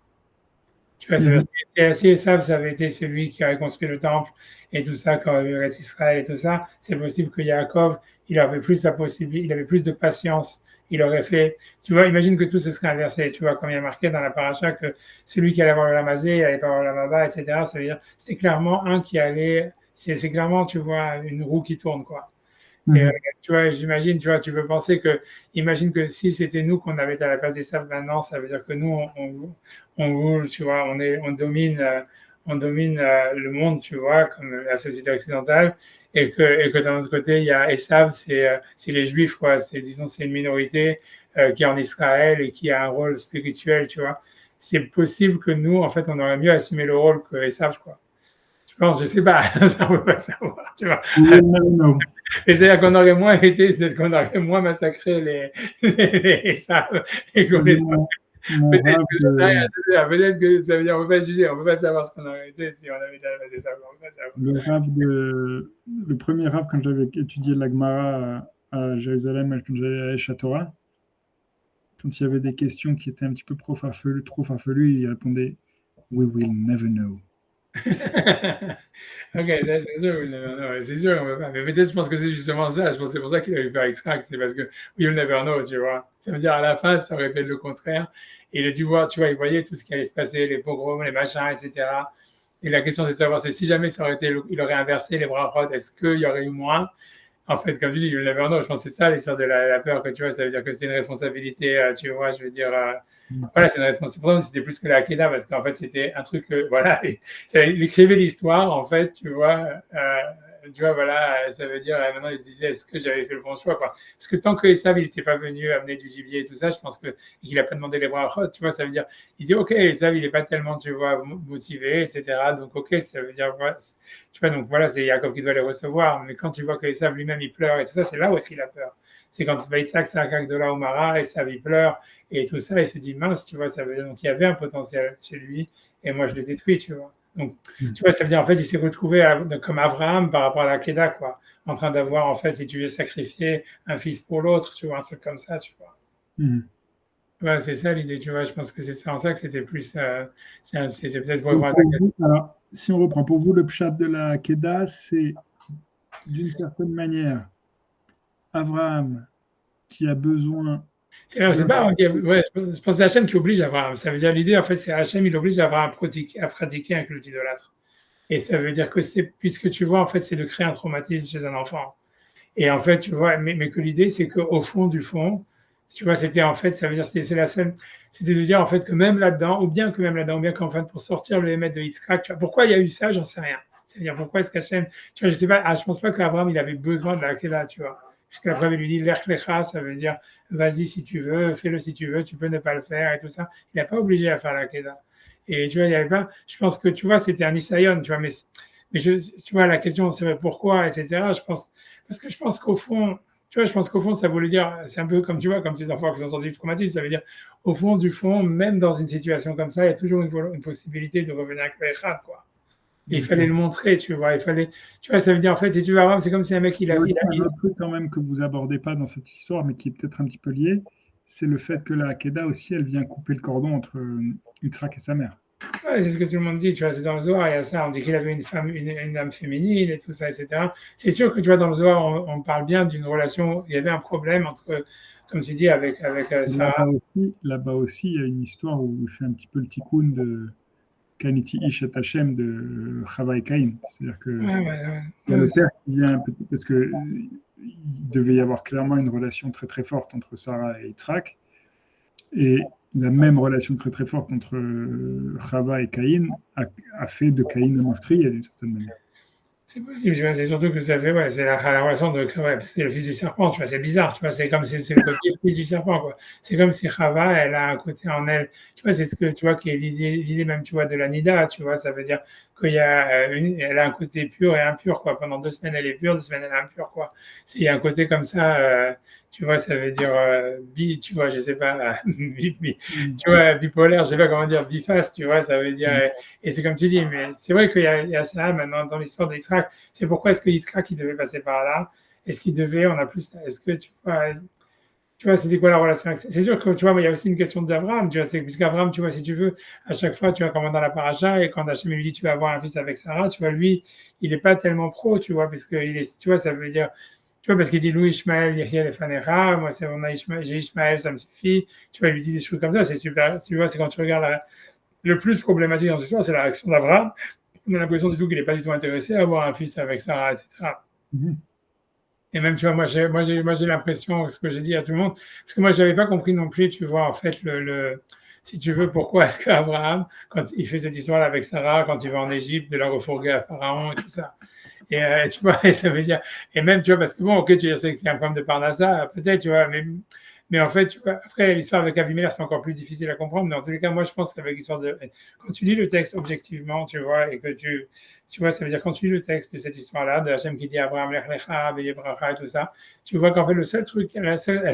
Tu vois, Mhm. si Esav, ça avait été celui qui aurait construit le temple et tout ça, quand il reste Israël et tout ça, c'est possible que Yaakov, il avait plus la possibilité, il avait plus de patience. Il aurait fait, tu vois, imagine que tout se serait inversé, tu vois, comme il y a marqué dans la paracha que celui qui allait avoir le lamazé, il allait pas avoir la baba, etc. Ça veut dire, c'était clairement un qui allait, c'est clairement, tu vois, une roue qui tourne, quoi. Et Mhm. tu vois, j'imagine, tu vois, tu peux penser que, imagine que si c'était nous qu'on avait été à la place des sables maintenant, ça veut dire que nous, roule, tu vois, on domine le monde, tu vois, comme la société occidentale, et que d'un autre côté, il y a Esav, c'est les Juifs, quoi, c'est, disons, c'est une minorité qui est en Israël et qui a un rôle spirituel, tu vois. C'est possible que nous, en fait, on aurait mieux assumé le rôle que Esav, quoi. Je pense, je sais pas, ça on peut pas savoir, tu vois. We will never know. Et c'est-à-dire qu'on aurait moins été, peut-être qu'on aurait moins massacré les sables et qu'on les Mon, mon peut-être rêve que de, peut-être que ça veut dire on peut pas juger, on peut pas savoir ce qu'on aurait été si on avait été à la place des sables, on peut pas savoir. le premier rêve quand j'avais étudié la Gemara à Jérusalem, quand j'allais à Esh Torah, quand il y avait des questions qui étaient un petit peu trop farfelues, il répondait We will never know. Ok, c'est sûr, non, non, c'est sûr, on peut pas. Mais peut-être je pense que c'est justement ça. Je pense que c'est pour ça qu'il a eu peur extract. C'est parce que you'll never know, tu vois. Ça veut dire à la fin, ça aurait fait le contraire. Et il a dû voir, tu vois, il voyait tout ce qui allait se passer, les pogroms, les machins, etc. Et la question, c'est de savoir, c'est si jamais ça aurait été, il aurait inversé les brachot, est-ce qu'il y aurait eu moins? En fait, comme tu dis, you'll never know. Je pense que c'est ça l'histoire de la peur que tu vois. Ça veut dire que c'est une responsabilité, tu vois. Je veux dire, voilà, c'est une responsabilité. Pour moi, c'était plus que la Akeda parce qu'en fait, c'était un truc, voilà. Il écrivait l'histoire, en fait, tu vois, voilà, ça veut dire, maintenant, il se disait, est-ce que j'avais fait le bon choix, quoi. Parce que tant que Esav, il n'était pas venu amener du gibier et tout ça, je pense que, il n'a pas demandé les brachot, tu vois, ça veut dire, il dit, ok, Esav, il n'est pas tellement, tu vois, motivé, etc. Donc, ok, ça veut dire, voilà, tu vois, donc voilà, c'est Yaakov qui doit les recevoir. Mais quand tu vois que Esav lui-même, il pleure et tout ça, c'est là où est-ce qu'il a peur. C'est quand Vaïtsak, c'est un de la Omara, Esav, il pleure et tout ça, il se dit, mince, tu vois, ça veut dire, donc il y avait un potentiel chez lui et moi, je l'ai détruit, tu vois. Donc, tu vois, ça veut dire, en fait, il s'est retrouvé comme Abraham par rapport à la Kéda, quoi, en train d'avoir, en fait, si tu veux sacrifier un fils pour l'autre, tu vois, un truc comme ça, tu vois. Mhm. Ouais, c'est ça l'idée, tu vois. Je pense que c'est en ça que c'était plus. C'était peut-être pour Donc répondre à ta pour question. vous, alors, si on reprend, pour vous, le pshat de la Keda, c'est d'une certaine manière Abraham qui a besoin C'est d'un. pas, ok, ouais, je pense que c'est Hachem qui oblige Abraham. Ça veut dire l'idée, en fait, c'est Hachem, il oblige Abraham à pratiquer un culte idolâtre. Et ça veut dire que c'est, puisque tu vois, en fait, c'est de créer un traumatisme chez un enfant. Et en fait, tu vois, mais que l'idée, c'est qu'au fond du fond, tu vois, c'était en fait, ça veut dire, c'est la scène, c'était de dire en fait que même là-dedans, ou bien que même là-dedans, ou bien qu'en fait, pour sortir le émettre de Yitzhak, tu vois, pourquoi il y a eu ça, j'en sais rien. C'est-à-dire, pourquoi est-ce qu'Hachem, tu vois, je sais pas, je pense pas qu'Abraham, il avait besoin de la Kéla, tu vois. Puisqu'après, il lui dit, l'Ech Lecha, ça veut dire, vas-y si tu veux, fais-le si tu veux, tu peux ne pas le faire et tout ça. Il n'a pas obligé à faire la Kéla. Et tu vois, il y avait pas, je pense que, tu vois, c'était un Isaïon, tu vois, mais tu vois, la question, c'est pourquoi, etc. Parce que je pense qu'au fond, tu vois, je pense qu'au fond, ça voulait dire, c'est un peu comme, tu vois, comme ces enfants qui sont sortis du traumatisme, ça veut dire, au fond du fond, même dans une situation comme ça, il y a toujours une possibilité de revenir avec le Echad, quoi. Et il fallait le montrer, tu vois, tu vois, ça veut dire, en fait, si tu vas voir, c'est comme si un mec, Il y a aussi un autre truc quand même que vous abordez pas dans cette histoire, mais qui est peut-être un petit peu lié, c'est le fait que la Hakeda aussi, elle vient couper le cordon entre Yitzhak et sa mère. ouais, c'est ce que tout le monde dit, tu vois, c'est dans le Zohar, il y a ça, on dit qu'il avait une femme, une âme féminine et tout ça, etc. C'est sûr que, tu vois, dans le Zohar, on parle bien d'une relation, il y avait un problème entre, comme tu dis, avec Sarah. Là-bas aussi, il y a une histoire où il fait un petit peu le tikkun de Kaniti Ish et Hashem de Chava et Caïn. C'est-à-dire que Ouais, ouais, ouais. il y a le père qui vient un peu, parce que il devait y avoir clairement une relation très très forte entre Sarah et Yitzhak, et la même relation très très forte entre Chava et Caïn a fait de Caïn un meurtrier d'une certaine manière. C'est possible, tu vois, c'est surtout que ça fait, ouais, c'est la relation de, ouais, c'est le fils du serpent, tu vois, c'est bizarre, tu vois, c'est comme si c'est le côté fils du serpent, quoi. C'est comme si Chava, elle a un côté en elle, tu vois, c'est ce que, tu vois, qui est l'idée même, tu vois, de la Nida, tu vois, ça veut dire qu'il y a elle a un côté pur et impur, quoi. Pendant 2 semaines, elle est pure, 2 semaines, elle est impure, quoi. Il y a un côté comme ça, Tu vois, ça veut dire tu vois, je sais pas, tu vois, bipolaire, je sais pas comment dire, biface, tu vois, ça veut dire, et c'est comme tu dis, mais c'est vrai qu'il y a ça maintenant dans l'histoire d'Israël. C'est pourquoi est-ce que Yitzhak, il devait passer par là? Est-ce qu'il devait, on a plus, est-ce que tu vois, c'était quoi la relation avec ça? C'est sûr que, tu vois, mais il y a aussi une question d'Abraham, tu vois, c'est puisqu'Abraham, tu vois, si tu veux, à chaque fois, tu vois, comme dans la paracha, et quand Hachem lui dit, tu vas avoir un fils avec Sarah, tu vois, lui, il n'est pas tellement pro, tu vois, parce que il est, tu vois, ça veut dire, tu vois, parce qu'il dit, Louis Ishmael, Yahya Lefanera, moi, c'est, j'ai Ishmael, ça me suffit, tu vois, il lui dit des choses comme ça, c'est super, tu vois, c'est quand tu regardes le plus problématique dans cette histoire, c'est la réaction d'Abraham. On a l'impression du tout qu'il n'est pas du tout intéressé à avoir un fils avec Sarah, etc. Mhm. Et même, tu vois, moi, j'ai l'impression, ce que j'ai dit à tout le monde, parce que moi, j'avais pas compris non plus, tu vois, en fait, si tu veux, pourquoi est-ce qu'Abraham, quand il fait cette histoire avec Sarah, quand il va en Égypte, de la refourguer à Pharaon et tout ça. Et tu vois, et ça veut dire, et même, tu vois, parce que bon, ok, tu sais que c'est un problème de Parnassa, peut-être, tu vois, mais en fait, tu vois, après, l'histoire avec Avimelech, c'est encore plus difficile à comprendre, mais en tous les cas, moi, je pense qu'avec l'histoire quand tu lis le texte objectivement, tu vois, et que tu vois, ça veut dire, quand tu lis le texte de cette histoire-là, de Hachem qui dit Abraham, Lech Lecha, Veyebracha et tout ça, tu vois qu'en fait, le seul truc,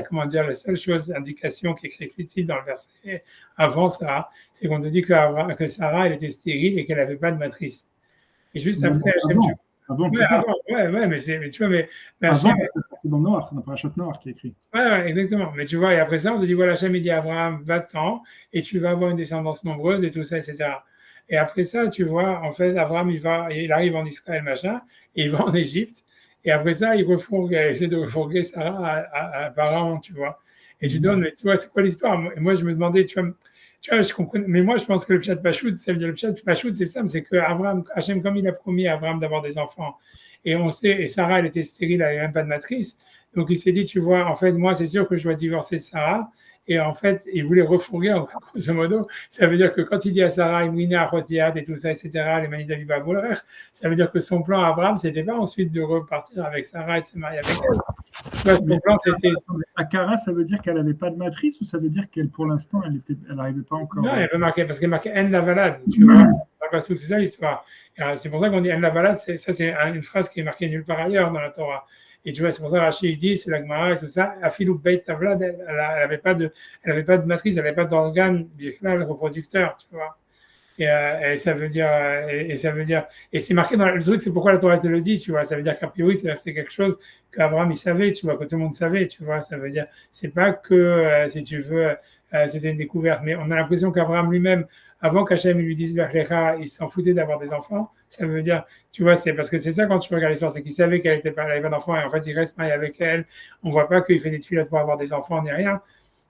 comment dire, la seule chose, indication qui est écrite explicite dans le verset avant ça, c'est qu'on te dit que Sarah, elle était stérile et qu'elle n'avait pas de matrice. Et juste Même après, Hachem, avant, ouais, plus tard. avant, ouais, mais tu vois, mais Avant, Hachem, c'est dans le noir, c'est dans Parashat Noir qui est écrit. ouais, exactement. Mais tu vois, et après ça, on te dit, voilà, Hachem, il dit à Abraham, va-t'en, et tu vas avoir une descendance nombreuse, et tout ça, etc. Et après ça, tu vois, en fait, Abraham, il arrive en Israël, machin, et il va en Égypte, et après ça, il essaie de refourguer Sarah à Pharaon, tu vois. Et tu te Mhm. demandes, mais tu vois, c'est quoi l'histoire? Et moi, je me demandais, tu vois, je comprends, mais moi, je pense que le Pshat Pachout, ça veut dire le Pshat Pachout, c'est simple, c'est que Abraham, Hachem, comme il a promis à Abraham d'avoir des enfants, et on sait, et Sarah, elle était stérile, elle n'avait même pas de matrice, donc il s'est dit, tu vois, en fait, moi, c'est sûr que je dois divorcer de Sarah. Et en fait, il voulait refourguer, grosso modo. Ça veut dire que quand il dit à Sarah, Imrina, Rotiat et tout ça, etc., les Manidaviba Bolrer, ça veut dire que son plan à Abraham, c'était pas ensuite de repartir avec Sarah et de se marier avec elle. Tu vois, son Mais plan, c'était. Akara, ça veut dire qu'elle n'avait pas de matrice ou ça veut dire qu'elle, pour l'instant, elle n'arrivait pas Non, encore. il y avait marqué, parce qu'il y a marqué En la valade, tu vois. Parce que c'est ça l'histoire. C'est pour ça qu'on dit En la valade, ça, c'est une phrase qui est marquée nulle part ailleurs dans la Torah. Et tu vois, c'est pour ça que Rachid dit, c'est la Gemara et tout ça. Afilou Beit Tavlad, elle avait pas de matrice, elle n'avait pas d'organe reproducteur, tu vois. Et ça veut dire, ça veut dire, et c'est marqué dans le truc, c'est pourquoi la Torah te le dit, tu vois. Ça veut dire qu'a priori, c'est quelque chose qu'Abraham il savait, tu vois, que tout le monde savait, tu vois. Ça veut dire, c'est pas que, si tu veux, c'était une découverte, mais on a l'impression qu'Abraham lui-même, avant qu'Hachem lui dise l'Achlecha, il s'en foutait d'avoir des enfants. Ça veut dire, tu vois, c'est parce que c'est ça quand tu regardes l'histoire, c'est qu'il savait qu'elle était pas, elle avait pas d'enfants et en fait il reste marié avec elle. On voit pas qu'il fait des tuiles pour avoir des enfants ni rien.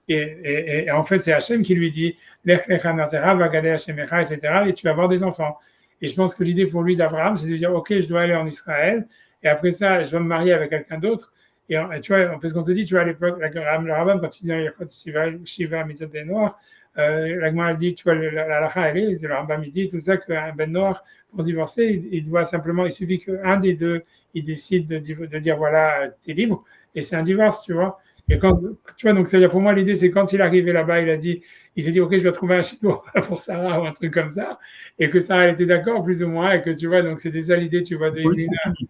Et en fait, c'est Hachem qui lui dit, Lech lecha nazera, va gader Hashemecha, etc. Et tu vas avoir des enfants. Et je pense que l'idée pour lui d'Abraham, c'est de dire, OK, je dois aller en Israël. Et après ça, je dois me marier avec quelqu'un d'autre. Et tu vois, parce qu'on te dit, tu vois, à l'époque, le rabbin, quand tu dis dans Shiva, Mitzvot des Noirs, la Gemara dit, tu vois, la lacha, elle est, le rabbin, il dit tout ça qu'un ben noir, pour divorcer, il doit simplement, il suffit qu'un des deux, il décide de dire, voilà, t'es libre. Et c'est un divorce, tu vois. Et quand, tu vois, donc c'est-à-dire pour moi, l'idée, c'est quand il est arrivé là-bas, il s'est dit, OK, je vais trouver un chidour pour Sarah ou un truc comme ça. Et que Sarah était d'accord, plus ou moins. Et que tu vois, donc c'était ça l'idée, tu vois, de Pour lui, Imrina. c'était fini.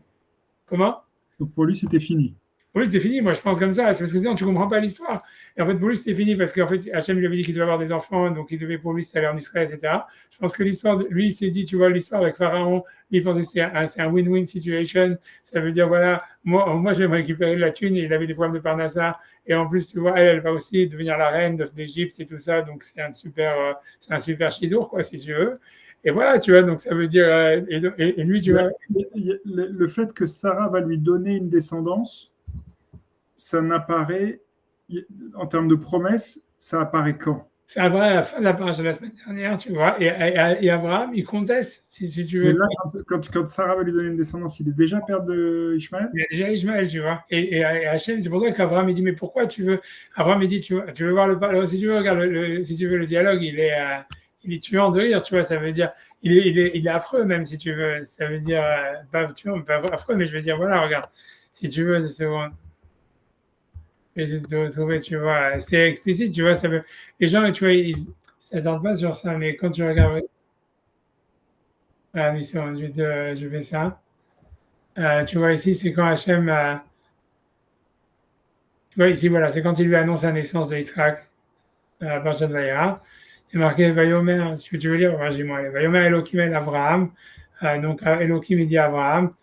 Comment? Donc pour lui, c'était fini. Pour lui, c'était fini. Moi, je pense comme ça. C'est parce que sinon, tu comprends pas l'histoire. Et en fait, pour lui, c'était fini parce qu'en fait, Hachem lui avait dit qu'il devait avoir des enfants, donc il devait pour lui s'aller en Israël, etc. Je pense que l'histoire, lui, il s'est dit, tu vois, l'histoire avec Pharaon, lui, il pensait que c'est un win-win situation. Ça veut dire, voilà, moi, je vais me récupérer de la thune. Et il avait des problèmes de Parnassa. Et en plus, tu vois, elle va aussi devenir la reine d'Égypte et tout ça. Donc, c'est un super chidour, quoi, si tu veux. Et voilà, tu vois, donc ça veut dire, et lui, tu vois, Le fait que Sarah va lui donner une descendance, ça n'apparaît, en termes de promesse, ça apparaît quand? c'est vrai à la fin de la page de la semaine dernière, tu vois, et Abraham, il conteste, si tu Mais veux. là, quand Sarah va lui donner une descendance, il est déjà père de Ishmaël? Il y a déjà Ishmaël, tu vois. Et Hachem, c'est pour ça qu'Abraham, il dit, mais pourquoi tu veux. Abraham, il dit, tu veux voir si tu veux, regarde, si tu veux, le dialogue, il est tuant de rire, tu vois. Ça veut dire, il est affreux, même, si tu veux. Ça veut dire, pas tuant, pas affreux, mais je veux dire, voilà, regarde. Si tu veux, c'est bon. J'essaie de retrouver, tu vois. C'est explicite, tu vois. Les gens, tu vois, ils ne s'attendent pas sur ça, mais quand tu regardes. La mission, je fais ça. Tu vois ici, c'est quand Hachem, vois, ici, voilà, c'est quand il lui annonce la naissance de Yitzhak, à Parashat Vayera. Il est marqué Vayomer, ce que tu veux dire, dis-moi, Vayomer Elohim el Avraham. Donc, Elohim, il dit à Abraham,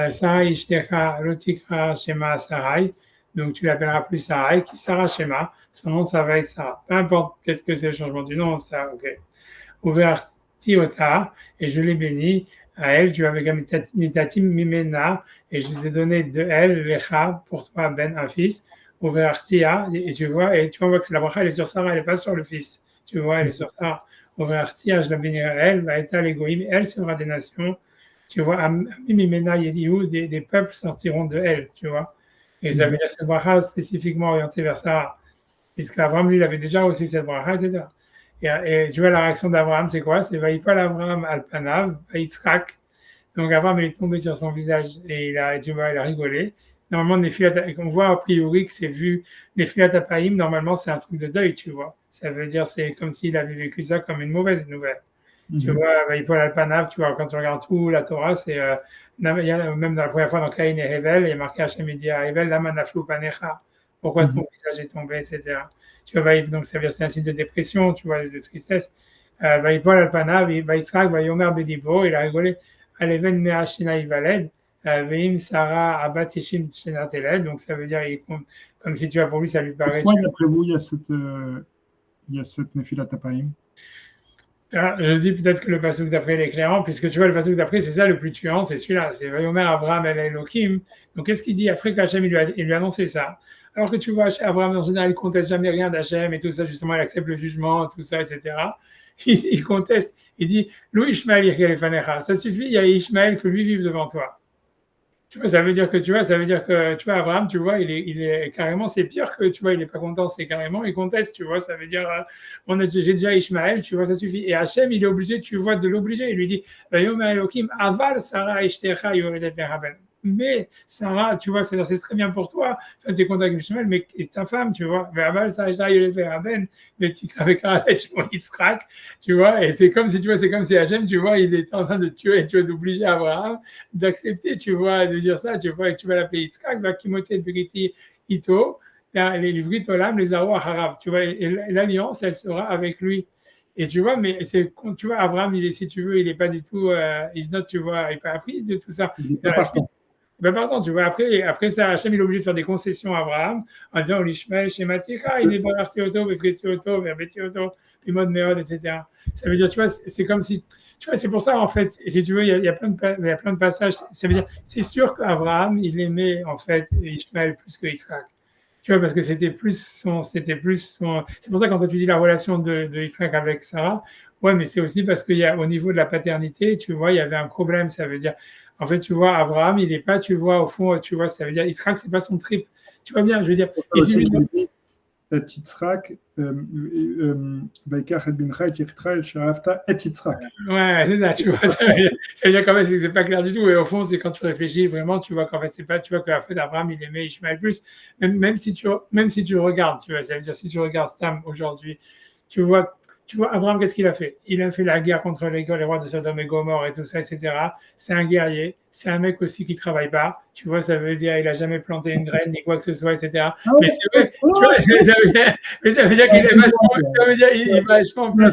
Sarah Ishtecha Lotikra Shema Sarai. Donc, tu l'appelleras plus Sarai, qui Sarah Shema. Son nom, ça va être Sarah. Peu importe qu'est-ce que c'est le changement du nom, ça, ok. Ouverti Ota, et je l'ai béni. À elle, tu avais Mitatim Mimena, et je t'ai donné de elle, Lecha, pour toi, Ben, un fils. Ouvertia, et tu vois, on voit que la bracha, elle est sur Sarah, elle n'est pas sur le fils. Tu vois, elle est sur Sarah. Ouvertia, je la bénirai elle, va être l'égoïme, elle sera des nations. Tu vois, Mimena Yedihu, des peuples sortiront de elle, tu vois. Et ça veut dire cette bracha spécifiquement orientée vers Sarah. Puisqu'Abraham, lui, il avait déjà reçu cette bracha, etc. Et tu vois, la réaction d'Abraham, c'est quoi? C'est Vaïpal Abraham Alpanav, Vaïtzrak. Donc Abraham, il est tombé sur son visage et tu vois, il a rigolé. Normalement, on voit a priori que c'est vu, les Apahim, normalement, c'est un truc de deuil, tu vois. Ça veut dire, c'est comme s'il avait vécu ça comme une mauvaise nouvelle. Tu vois, Vaïpal Alpanav, tu vois, quand tu regardes tout la Torah, c'est, même dans la première fois dans Caïn et Hevel, il est marqué Hachem, il dit à Hevel, Lama naflu panecha. Pourquoi ton visage est tombé, etc. Tu vois, donc ça veut dire c'est un signe de dépression, tu vois, de tristesse. Vaïpol Alpanav, Vaïtzrak, Vaïomer Bedibo, il a rigolé. Aleven Meachina Ivaled, Veim Sarah Abat Yeshim Shenateled, donc ça veut dire, comme si tu vois, pour lui, ça lui paraît. Pourquoi, d'après vous, il y a cette Nephilat Apahim? Je dis peut-être que le passouk d'après est éclairant, puisque tu vois, le passouk d'après, c'est ça le plus tuant, c'est celui-là, c'est Vayomer Abraham El Elohim. Donc qu'est-ce qu'il dit après qu'Hachem il lui a annoncé ça? Alors que tu vois, Abraham en général, il ne conteste jamais rien d'Hachem et tout ça, justement, il accepte le jugement, tout ça, etc. Il conteste, il dit Louis Ishmael Yirkelefanecha, ça suffit, il y a Ishmael que lui vive devant toi. Tu vois, ça veut dire que tu vois, Abraham, tu vois, il est carrément, c'est pire que, tu vois, il n'est pas content, c'est carrément, il conteste, tu vois, ça veut dire, j'ai déjà Ishmael, tu vois, ça suffit. Et Hachem, il est obligé, tu vois, de l'obliger, il lui dit, aval Sarah Ishtecha Yoredet Beraben. Mais Sarah, tu vois, c'est très bien pour toi, enfin, tu es content avec Ishmael, mais ta femme, tu vois, aval Sarah Ishtecha Yoredet Beraben, mais tu avec mon Yitzhak, tu vois, et c'est comme si, tu vois, c'est comme si Hachem, tu vois, il est en train de tuer, tu vois, d'obliger Abraham d'accepter, tu vois, de dire ça, tu vois, et tu vas l'appeler Yitzhak, va Kimoté Briti Ito, les Brit Olam, les Aro Harav, tu vois, et l'alliance, elle sera avec lui. Et tu vois, mais c'est, tu vois, Abraham, il est, si tu veux, il n'est pas du tout, tu vois, il n'est pas appris de tout ça. Il n'est pas partant. Ben pardon, tu vois, après ça, Hachem, il est obligé de faire des concessions à Abraham en disant, l'Ishmael, Shematika, il est bararti auto, Befriti auto, Verbeti auto, Pimod Meod, etc. Ça veut dire, tu vois, c'est comme si, tu vois, c'est pour ça, en fait, si tu veux, il y a plein de passages, ça veut dire, c'est sûr qu'Abraham, il aimait, en fait, Ishmael plus que Yitzhak. Tu vois, parce que c'est pour ça quand tu dis la relation de Yitzhak avec Sarah, ouais, mais c'est aussi parce qu'il y a, au niveau de la paternité, tu vois, il y avait un problème, ça veut dire, en fait, tu vois, Abraham, il n'est pas, tu vois, au fond, tu vois, ça veut dire, Yitzhak, c'est pas son trip. Tu vois bien, je veux dire, Yitzhak, Vaikach et Bincha et Yitzhak et Sharafta et Yitzhak. Ouais, c'est ça, tu vois, ça veut dire qu'en fait, c'est pas clair du tout. Et au fond, c'est quand tu réfléchis vraiment, tu vois qu'en fait, c'est pas, tu vois qu'en fait, Abraham, il aimait Ishmael plus. Même si tu regardes, tu vois, ça veut dire, si tu regardes Stam aujourd'hui, tu vois, Abraham, qu'est-ce qu'il a fait? Il a fait la guerre contre les rois de Sodome et Gomorre et tout ça, etc. C'est un guerrier. C'est un mec aussi qui travaille pas. Tu vois, ça veut dire, il a jamais planté une graine ni quoi que ce soit, etc. Mais c'est vrai, tu vois, ça veut dire qu'il est vachement, ça veut dire, il est vachement plus.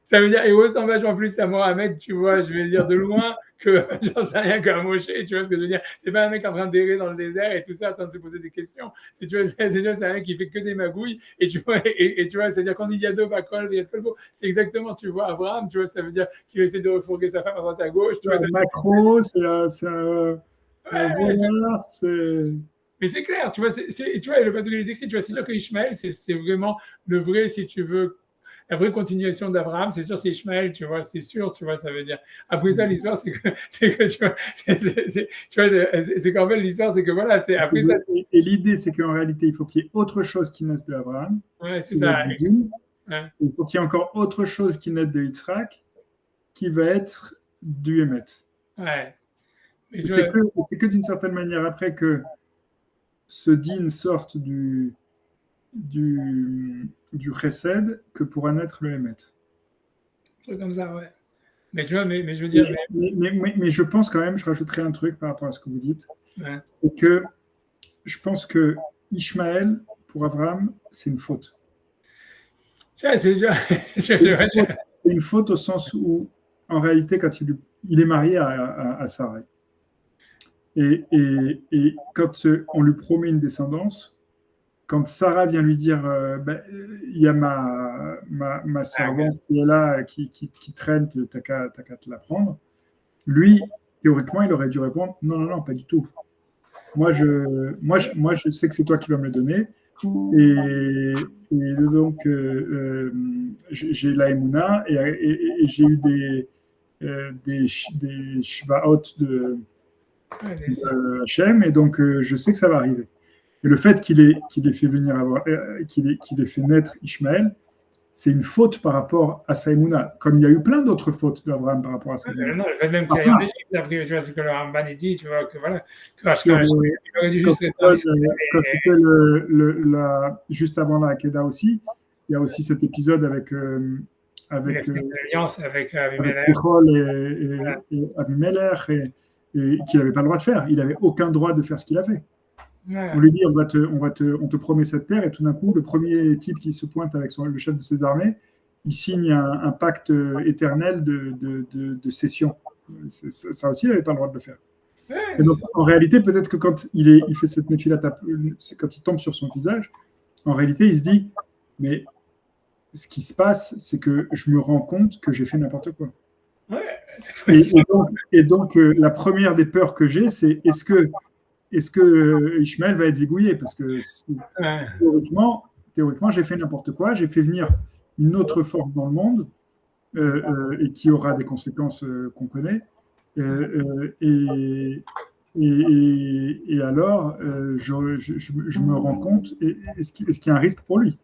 Ça veut dire, il ressemble vachement plus à Mohamed, tu vois, je vais dire de loin, que j'en sais rien qu'à Moshe, tu vois ce que je veux dire. C'est pas un mec en train d'errer dans le désert et tout ça, en train de se poser des questions. Tu vois, c'est un mec qui fait que des magouilles, et tu vois, c'est-à-dire qu'on dit Yado Bakol, c'est exactement, tu vois, Abraham, tu vois, ça veut dire qu'il va essayer de refourguer sa femme à droite à gauche. C'est un macro, c'est un voleur, c'est. Mais c'est clair, tu vois, tu vois, le passage qu'il est décrit, tu vois, c'est sûr que Ishmael, c'est vraiment le vrai, si tu veux, la vraie continuation d'Abraham, c'est sûr, c'est Ishmael, tu vois, c'est sûr, tu vois, ça veut dire. Après ça, l'histoire, c'est que tu vois, c'est qu'en fait, l'histoire, c'est que voilà, c'est après ça. Et l'idée, c'est qu'en réalité, il faut qu'il y ait autre chose qui naisse d'Abraham. Ouais, c'est ça. Ouais. Il faut qu'il y ait encore autre chose qui naisse de Yitzhak, qui va être du Hémet. Ouais. C'est que d'une certaine manière, après que ce din sorte du chesed, que pourra naître le Hémet. Un truc comme ça, ouais. Mais tu vois, mais je veux dire. Mais je pense quand même, je rajouterai un truc par rapport à ce que vous dites, ouais. c'est que je pense que Ishmaël, pour Abraham, c'est une faute. Ça, c'est sûr. C'est une faute au sens où, en réalité, quand il est marié à Sarah, et quand on lui promet une descendance, quand Sarah vient lui dire il y a ma servante qui est là, qui traîne, t'as qu'à te la prendre, lui, théoriquement, il aurait dû répondre non, non, non, pas du tout. Moi, je sais que c'est toi qui vas me le donner. Et donc, j'ai la Emouna et j'ai eu des shvaot de Hachem, et donc je sais que ça va arriver. Et le fait qu'il ait fait venir qu'il ait fait naître Ishmaël, c'est une faute par rapport à sa Emouna, comme il y a eu plein d'autres fautes d'Abraham par rapport à sa Emouna. Non, le fait même qu'il aille en Égypte, après, tu vois, c'est que le Ramban dit, tu vois, que voilà, que Hachem, il aurait dû juste rester en Israël. Juste avant la Hakeda aussi, il y a aussi cet épisode avec l'alliance avec Abimelech. Et Abimelech, et qu'il n'avait pas le droit de faire. Il n'avait aucun droit de faire ce qu'il a fait. Ouais. On lui dit on te promet cette terre, et tout d'un coup, le premier type qui se pointe avec le chef de ses armées, il signe un pacte éternel de cession. Ça aussi, il n'avait pas le droit de le faire. Ouais, et donc, en réalité, peut-être que quand il fait cette néphilata, quand il tombe sur son visage, en réalité, il se dit mais ce qui se passe, c'est que je me rends compte que j'ai fait n'importe quoi. Ouais, et donc la première des peurs que j'ai, c'est est-ce que Ishmaël va être zigouillé? Parce que théoriquement, j'ai fait n'importe quoi, j'ai fait venir une autre force dans le monde et qui aura des conséquences qu'on connaît. Et alors, je me rends compte, est-ce qu'il y a un risque pour lui?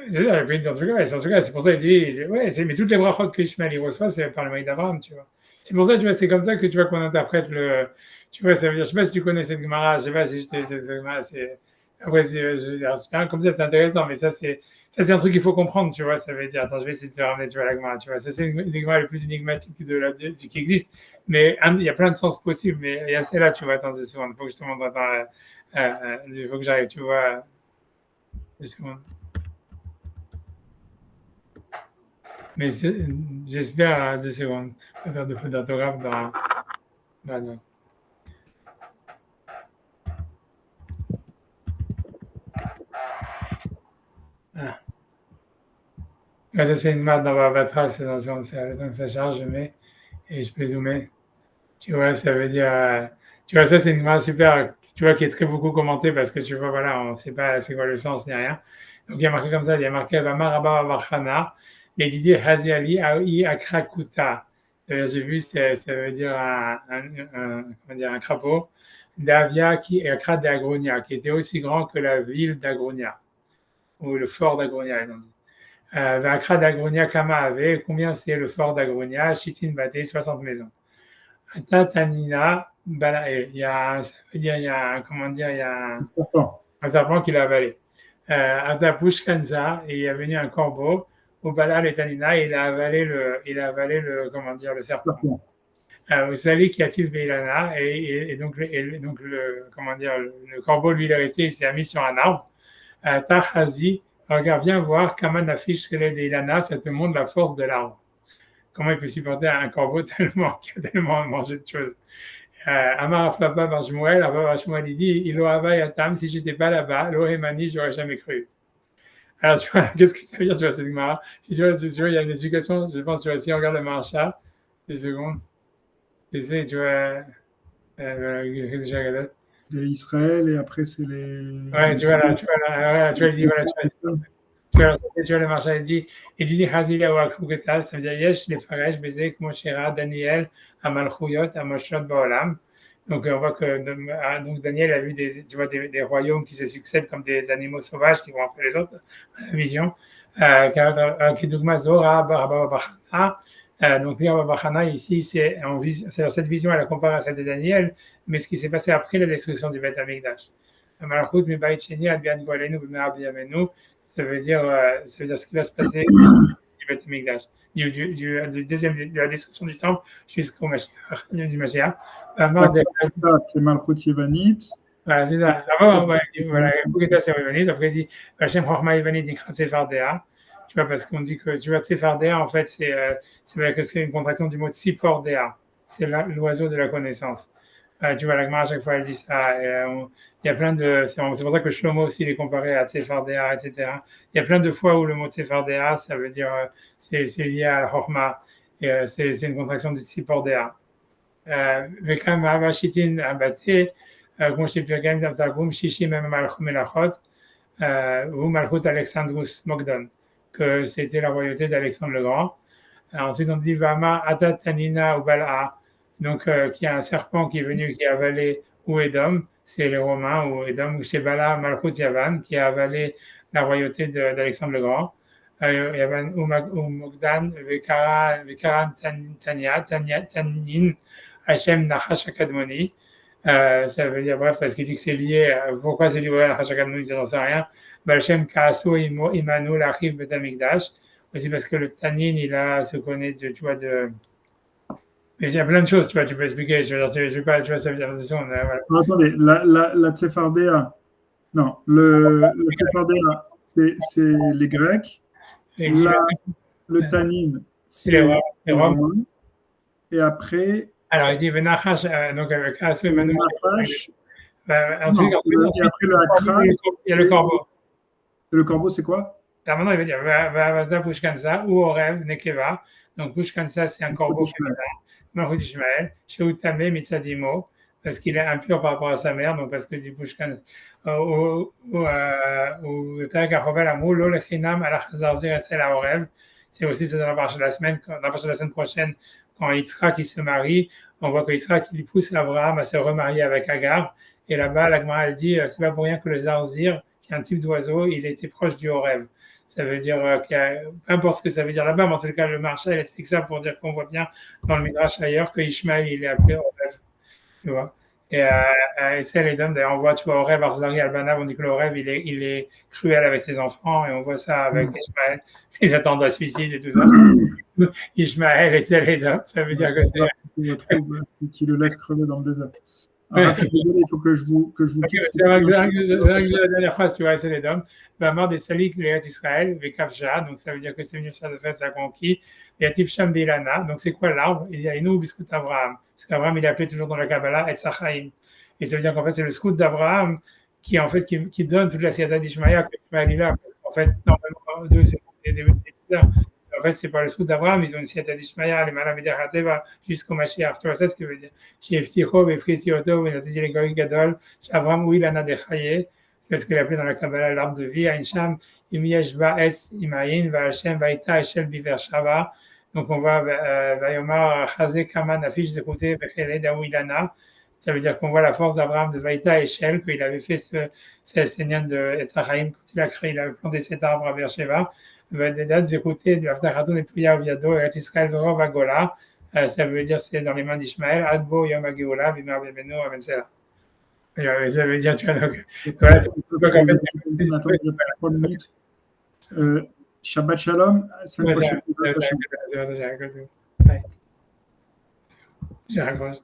En tout cas, c'est pour ça qu'il dit, mais toutes les brachot que Ishmaël il reçoit, c'est par le mari d'Abraham, tu vois. C'est pour ça, tu vois, c'est comme ça que tu vois qu'on interprète tu vois, ça veut dire, je sais pas si tu connais cette Gemara, je sais pas si je t'ai cette Gemara, après, comme ça, c'est intéressant, mais ça, c'est un truc qu'il faut comprendre, tu vois, ça veut dire, attends, je vais essayer de te ramener, tu vois, la Gemara, tu vois, ça, c'est une Gemara la plus énigmatique qui existe, mais il y a plein de sens possibles, mais il y a celle-là, tu vois, attends, 2 secondes, il faut que je te montre, il faut que j'arrive, tu vois, 2 secondes. Mais j'espère 2 secondes. On va faire 2 fautes d'orthographe dans. Ah. Là, ça, c'est une marque dans Barbatra, c'est dans donc ça charge, je mets et je peux zoomer. Tu vois, ça veut dire. Tu vois, ça, c'est une marque super, tu vois, qui est très beaucoup commentée parce que tu vois, voilà, on ne sait pas c'est quoi le sens ni rien. Donc, il y a marqué comme ça, il y a marqué Vamar Rabba Varchana. Et Didier Haziali Aoi Akrakuta. J'ai vu, ça veut dire un crapaud d'Avia qui Akra d'Agronia, qui était aussi grand que la ville d'Agronia, ou le fort d'Agronia, ils ont dit. Akra d'Agronia Kama avait, combien c'est le fort d'Agronia? Chitin Bate, 60 maisons. Tatanina Balae, ça veut dire, il y a un serpent qui l'a avalé. Atapush Kanza, et il est venu un corbeau. Au Balal et Tanina, il a avalé le serpent. Vous savez qu'il y a Tiv Beilana, et donc le corbeau, lui, il est resté, il s'est mis sur un arbre. Tachazi, regarde, viens voir, Kaman affiche qu'elle est Beilana, ça te montre la force de l'arbre. Comment il peut supporter un corbeau qui a tellement mangé de choses. Amar Aflaba Barjmouel, il dit, Ilo Hava Yatam, si j'étais pas là-bas, Lohemani, j'aurais jamais cru. Alors, tu vois, qu'est-ce que ça veut dire, tu vois, cette Gemara? Si tu vois, il y a une éducation, je pense, tu vois, si on regarde le Maharsha, 2 secondes, tu sais, tu vois, c'est Israël, et après, c'est les... Ouais, tu vois, il dit, tu vois, le Maharsha, il dit, Hazila ou Akrugetas, ça veut dire, Yesh, les Faresh, Bezek, Moshera, Daniel, Amalchuyot, Amoshot, Baolam. Donc, on voit que donc Daniel a vu des royaumes qui se succèdent comme des animaux sauvages qui vont après les autres, la vision. Kedugma Zora, Barabachana. Donc, Barabachana, ici, c'est cette vision, elle a comparé à celle de Daniel, mais ce qui s'est passé après la destruction du Beth Amikdash. Malachut, Mibaït Sheni, Adbian Goalenu, Bimar Biamenu, ça veut dire ce qui va se passer du Beth Amikdash. De la destruction du temple jusqu'au Mashiach, du Mashiach. C'est Malchut Yevanit, Voilà, c'est ça. Avant, ouais, voilà, Bougueta Sérévanite, après il dit Hachem Chorma Ivanit Nikrat Sefardea. Tu vois, parce qu'on dit que, tu vois, Sefardea, en fait, c'est une contraction du mot Tsipordea. C'est l'oiseau de la connaissance. Tu vois, la Gemara, à chaque fois, elle dit ça. Il y a plein de. C'est pour ça que Shlomo aussi il est comparé à Tsefardea, etc. Il y a plein de fois où le mot Tsefardea, ça veut dire. C'est lié à la Chorma. Et c'est une contraction de Tsipordea. וכאן מהווה שיטין הבתי, כמו שפרגם גם תרגום שישי מלאכות, ou Malchut Alexandrus Mogdon, que c'était la royauté d'Alexandre le Grand. Ensuite, on dit Vama Atatanina ou Bal'a, donc qui a un serpent qui est venu, qui a avalé ou Edom, c'est les Romains, ou Edom, ou chez Bala Malchut Yavan, qui a avalé la royauté d'Alexandre le Grand. Yavan ou Mogdan, Vekaran Tanin, Hachem Nachash Akadmoni. Ça veut dire, bref, parce qu'il dit que c'est lié, pourquoi c'est lié à Nachash Akadmoni, ça n'en sait rien. Hachem Kaaso Imanu l'Archiv Betamikdash, aussi parce que le Tanin, il a ce connaît, tu vois, de. Mais il y a plein de choses, tu vois, tu peux expliquer, je vais pas, tu vois, ça veut dire, attention, voilà. Attendez, la Tsefardea, non, le Tsefardea, c'est les Grecs. Le Tanin, c'est les Romains. Et après. Alors, il dit Venachash, donc avec Kaaso Imanu. Venachash. Et après le Akra. Il y a le corbeau. Le corbeau, c'est quoi? Alors maintenant, il va dire Vavata Pushkansa ou Orev Nekeva. Donc Pushkansa, c'est un corbeau féminin. Malchut Ishmael, Sheutame Mitzadimo, parce qu'il est impur par rapport à sa mère, donc parce que dit Pushkan. Ou Perek Achovel Amou, Lo Lechinam Alachzarzir Etzel Orev. C'est aussi ça dans la partie de la semaine prochaine, quand Yitzhak il se marie, on voit que Yitzhak il pousse Abraham à se remarier avec Agar. Et là-bas, la Gemara elle dit c'est pas pour rien que le Zarzir, qui est un type d'oiseau, il était proche du Orev. Ça veut dire peu importe ce que ça veut dire là-bas, mais en tout cas, le Marshal il explique ça pour dire qu'on voit bien dans le Midrash ailleurs que Ishmael il est appelé Orev. Tu vois. Et c'est les dames, d'ailleurs, on voit, tu vois, Orev Arzari Albanav, on dit que l'Orev il est cruel avec ses enfants, et on voit ça avec Ishmael, ils attendent un suicide et tout ça. Ishmael et c'est les dames, ça veut dire que c'est. Qui le laisse crever dans le désert. Alors, je suis désolé, il faut que je vous quitte. La dernière phrase, tu vois, c'est les dames. Bamar des Salik, les Israël, Vekavja, donc ça veut dire que c'est venu sur Israël, ça a conquis. Yatif Sham Bilana, donc c'est quoi l'arbre? Il y a Inou Biskut Abraham. Parce qu'Abraham, il est appelé toujours dans la Kabbalah, Et Sachaim. Et ça veut dire qu'en fait, c'est le scout d'Abraham qui, en fait, qui donne toute la Siyata d'Ishmaïa que Ishmaël il a. Parce qu'en fait, normalement, deux, c'est des en fait, c'est pas le scout d'Abraham, ils ont une Siyata d'Ishmaïa, les Malam Hateva, jusqu'au Mashiach. Tu vois, ça, ce que veut dire. Chez Efticho, Efritioto, Venatiti, les Goy Gadol, chez Abraham, oui, l'Ana de Chaye, c'est ce qu'il appelait dans la Kabbalah l'arbre de vie, Ainsham, Imiyashva Es Imayin, Vahashem, Vaïta, Eshel Biver Shava. Donc, on voit Vayomar, Chazé, Kaman, affiche de côté, Vechele, Daouilana. Ça veut dire qu'on voit la force d'Abraham de Vaïta et Eshel, qu'il avait fait ce seigneur de Etzachaim, quand il a créé, il avait planté cet arbre à Beersheba. Vedat Zekouté, du Haftarhaton et Touya Viado, et Israël Verov Agola. Ça veut dire c'est dans les mains d'Ishmaël, Adbo Yom Ageola, Bimar Bebeno, Amensela. Ça veut dire, tu vois, donc, voilà, Shabbat Shalom, semaine prochaine. J'ai raccroché.